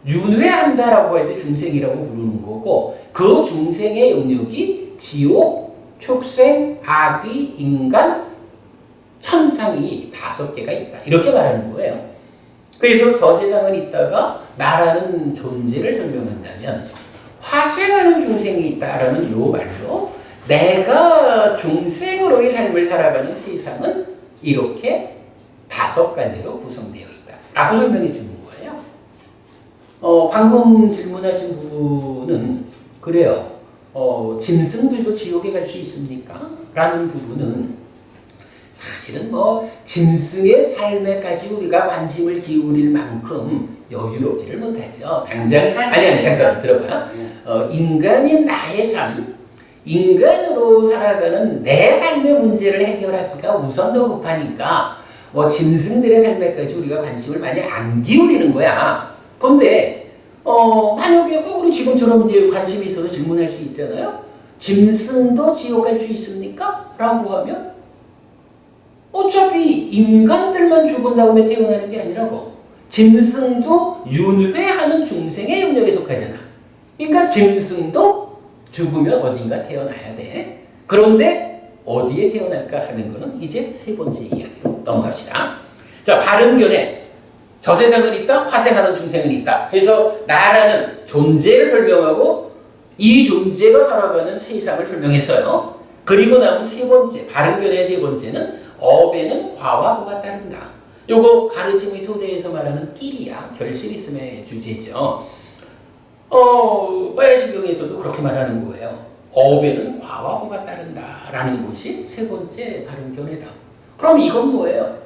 윤회한다라고 할 때 중생이라고 부르는 거고, 그 중생의 영역이 지옥, 축생, 악귀, 인간, 천상이 5개가 있다. 이렇게 말하는 거예요. 그래서 저 세상은 있다가 나라는 존재를 설명한다면 화생하는 중생이 있다라는 요 말로 내가 중생으로의 삶을 살아가는 세상은 이렇게 5갈래로 구성되어 있다. 라고 설명해 주는 거예요. 방금 질문하신 부분은 그래요. 짐승들도 지옥에 갈 수 있습니까? 라는 부분은 사실은 짐승의 삶에까지 우리가 관심을 기울일 만큼 여유롭지를 못하죠. 당장, 아니, 잠깐 들어봐. 인간인 나의 삶, 인간으로 살아가는 내 삶의 문제를 해결하기가 우선 더 급하니까 짐승들의 삶에까지 우리가 관심을 많이 안 기울이는 거야. 그런데 만약에 우리 지금처럼 이제 관심이 있어서 질문할 수 있잖아요. 짐승도 지옥 갈 수 있습니까? 라고 하면 어차피 인간들만 죽은 다음에 태어나는 게 아니라고. 짐승도 윤회하는 중생의 영역에 속하잖아. 그러니까 짐승도 죽으면 어딘가 태어나야 돼. 그런데 어디에 태어날까 하는 거는 이제 세 번째 이야기로 넘어갑시다. 자, 바른 견해. 저 세상은 있다, 화생하는 중생은 있다. 해서 나라는 존재를 설명하고 이 존재가 살아가는 세상을 설명했어요. 그리고 남은 세 번째, 바른 견해의 세 번째는 업에는 과와 뭐가 따른다. 요거 가르침의 토대에서 말하는 끼리야, 결실있음의 주제죠. 빠야시경에서도 그렇게 말하는 거예요. 업에는 과와 뭐가 따른다라는 것이 세 번째 바른 견해다. 그럼 이건 뭐예요?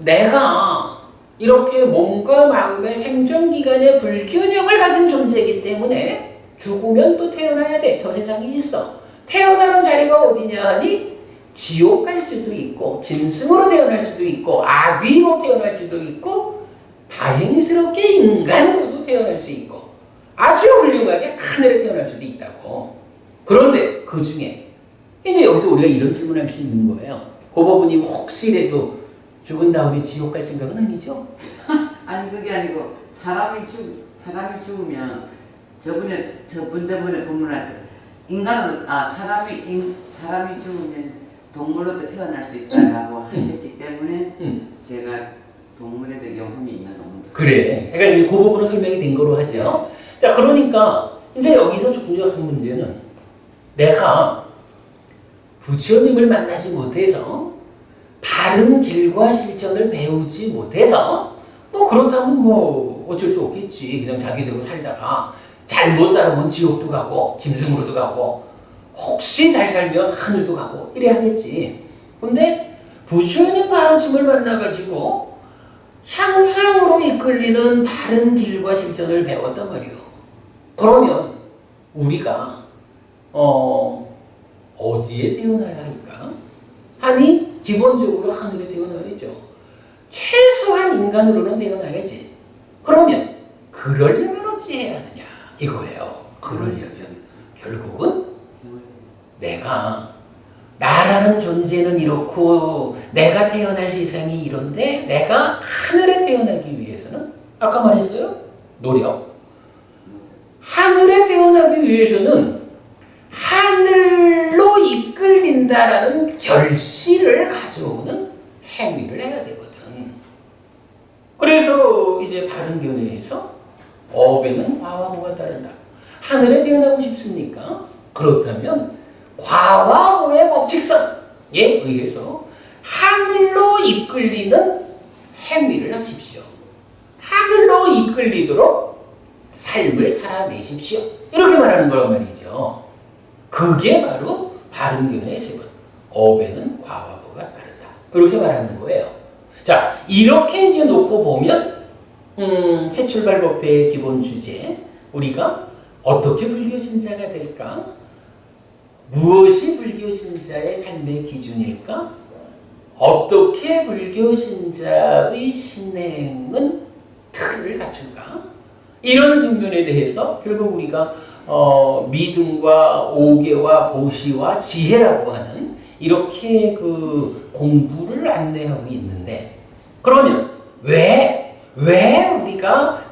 내가 이렇게 몸과 마음의 생존기간에 불균형을 가진 존재이기 때문에 죽으면 또 태어나야 돼. 저 세상에 있어. 태어나는 자리가 어디냐 하니 지옥 갈 수도 있고 짐승으로 태어날 수도 있고 아귀로 태어날 수도 있고 다행스럽게 인간으로도 태어날 수 있고 아주 훌륭하게 하늘에 태어날 수도 있다고. 그런데 그 중에 이제 여기서 우리가 이런 질문을 할 수 있는 거예요. 고법부님 혹시라도 죽은 다음에 지옥 갈 생각은 아니죠? 아니 그게 아니고 사람이 죽으면 저번에 본문할 때 인간으로 사람이 죽으면 동물로도 태어날 수 있다라고 하셨기 때문에 제가 동물에도 영혼이 있는 동물. 그래. 그러니까 이 부분은 설명이 된 거로 하죠. 자, 그러니까 이제 여기서 중요한 문제는 내가 부처님을 만나지 못해서 바른 길과 실천을 배우지 못해서 뭐 그렇다면 뭐 어쩔 수 없겠지. 그냥 자기대로 살다가 잘못 살면 지옥도 가고 짐승으로도 가고 혹시 잘 살면 하늘도 가고 이래야겠지. 근데 부처님 가르침을 만나가지고 향상으로 이끌리는 바른 길과 실천을 배웠단 말이에요. 그러면 우리가 어디에 태어나야 할까? 아니 기본적으로 하늘에 태어나야죠. 최소한 인간으로는 태어나야지. 그러면 그러려면 어찌 해야 하느냐 이거예요. 그러려면 결국은 내가 나라는 존재는 이렇고 내가 태어날 세상이 이런데 내가 하늘에 태어나기 위해서는 아까 말했어요. 노력. 하늘에 태어나기 위해서는 하늘로 이끌린다라는 결실을 가져오는 행위를 해야 되거든. 그래서 이제 바른 견해에서 업에는 과와 뭐가 따른다. 하늘에 태어나고 싶습니까? 그렇다면 과와 뭐의 법칙성에 의해서 하늘로 이끌리는 행위를 하십시오. 하늘로 이끌리도록 삶을 살아내십시오. 이렇게 말하는 거란 말이죠. 그게 바로 바른 견해의 세 번. 업에는 과와 뭐가 따른다. 이렇게 말하는 거예요. 자, 이렇게 이제 놓고 보면 새출발법회의 기본 주제, 우리가 어떻게 불교 신자가 될까? 무엇이 불교 신자의 삶의 기준일까? 어떻게 불교 신자의 신행은 틀을 갖출까? 이런 측면에 대해서 결국 우리가 믿음과 오계와 보시와 지혜라고 하는 이렇게 그 공부를 안내하고 있는데, 그러면 왜 우리가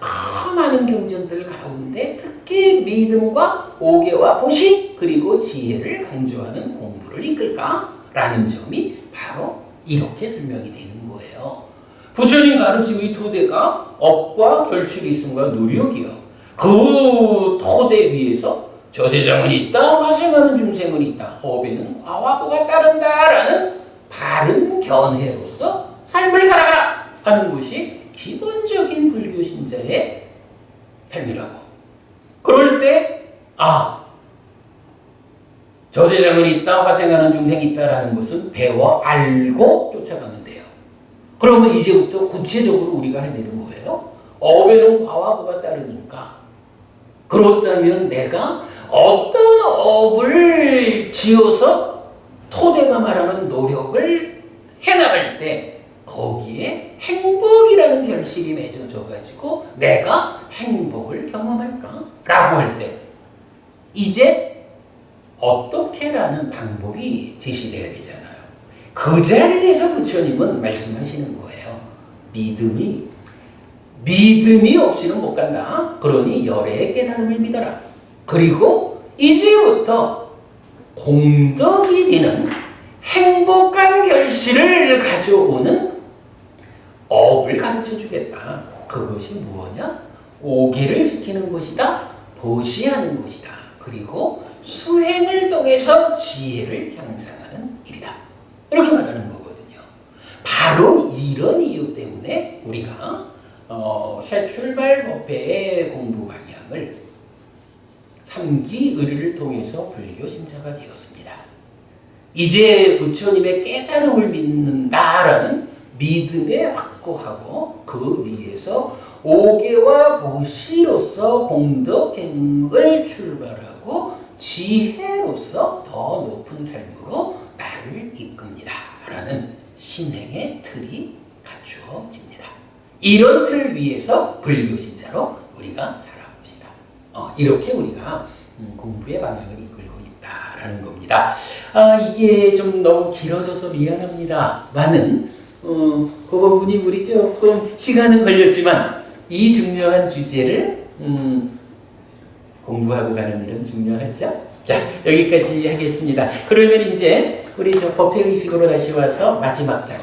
많은 경전들 가운데 특히 믿음과 오계와 보시 그리고 지혜를 강조하는 공부를 이끌까라는 점이 바로 이렇게 설명이 되는 거예요. 부처님 가르침의 토대가 업과 결실이 있음과 노력이요. 그 토대 위에서 저 세상은 있다, 화생하는 중생은 있다, 업에는 과와 보가 따른다라는 바른 견해로서 삶을 살아가라 하는 것이 기본적인 불교 신자의 삶이라고. 그럴 때 저 세상은 있다, 화생하는 중생이 있다라는 것은 배워 알고 쫓아가면 돼요. 그러면 이제부터 구체적으로 우리가 할 일은 뭐예요? 업에는 과와 보가 따르니까 그렇다면 내가 어떤 업을 지어서 토대가 말하는 노력을 해나갈 때 거기에 행복이라는 승리라는 결실이 맺어져 가지고 내가 행복을 경험할까? 라고 할 때 이제 어떻게라는 방법이 제시돼야 되잖아요. 그 자리에서 부처님은 말씀하시는 거예요. 믿음이 없이는 못 간다. 그러니 열의 깨달음을 믿어라. 그리고 이제부터 공덕이 되는 행복한 결실을 가져오는 업을 가르쳐 주겠다. 그것이 무엇이냐? 오계를 지키는 것이다. 보시하는 것이다. 그리고 수행을 통해서 지혜를 향상하는 일이다. 이렇게 말하는 거거든요. 바로 이런 이유 때문에 우리가 새 출발 법회의 공부 방향을 3기 의리를 통해서 불교 신자가 되었습니다. 이제 부처님의 깨달음을 믿는다라는 믿음에 확고하고 그 위에서 오계와 보시로서 공덕행을 출발하고 지혜로서 더 높은 삶으로 나를 이끕니다. 라는 신행의 틀이 갖추어집니다. 이런 틀 위에서 불교 신자로 우리가 살아봅시다. 이렇게 우리가 공부의 방향을 이끌고 있다라는 겁니다. 이게 좀 너무 길어져서 미안합니다만은 고법분이 우리 조금 시간은 걸렸지만 이 중요한 주제를 공부하고 가는 일은 중요하죠. 자, 여기까지 하겠습니다. 그러면 이제 우리 저 법회의식으로 다시 와서 마지막 장.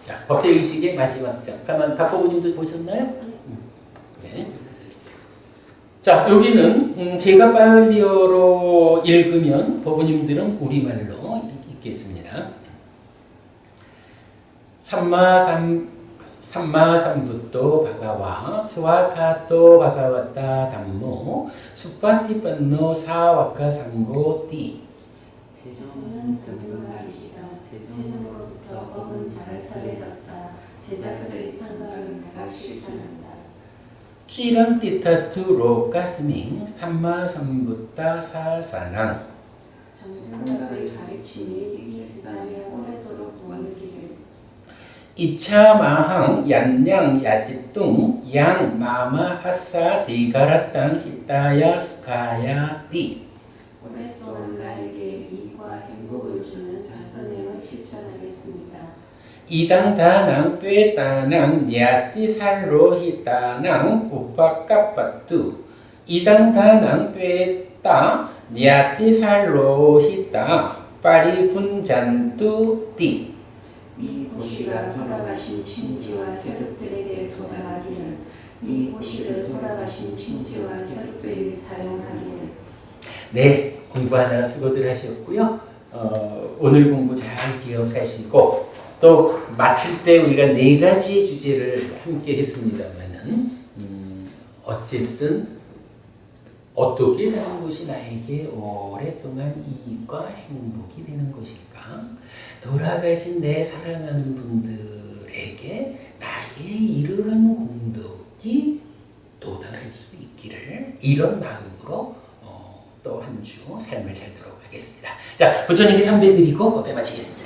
자, 법회의식의 마지막 장. 가만 박법부님도 보셨나요? 네. 자, 여기는 제가 빨리어로 읽으면 법부님들은 우리말로 읽겠습니다. 삼마삼부토 바가와 스와카토 바가와타 담모 수파티판노 사와카 상고띠. 세존은 전능하시다. 세존으로부터 법은 잘 설해졌다. 제자들의 상가를 잘 실천한다. 찌런띠타투 로카스밍 삼마삼부타 사사낭. 정성각의 가르침이 이 세상에 오래도록 머물기를. 이차마항 얀냥 야지뚱 양 마마 아싸 디가라땅 히타야 수카야 띠. 오랫동안 나에게 이익과 행복을 주는 자선행을 실천하겠습니다. 이당다낭 꿰따낭 냐띠살로 히타낭 우파까빠뚜. 이당다낭 꿰따 냐띠살로 히타 파리분잔뚜 띠. 이 보시가 돌아가신 친지와 혈육들에게 도달하기를. 이 보시를 돌아가신 친지와 혈육들에게 사용하기를. 네, 공부하느라 수고들 하셨고요. 오늘 공부 잘 기억하시고 또 마칠 때 우리가 4가지 주제를 함께 했습니다만은 어쨌든 어떻게 사는 것이 나에게 오랫동안 이익과 행복이 되는 것일까? 돌아가신 내 사랑하는 분들에게 나의 이러한 공덕이 도달할 수 있기를 이런 마음으로 또 한 주 삶을 살도록 하겠습니다. 자, 부처님께 삼배 드리고 법회 마치겠습니다.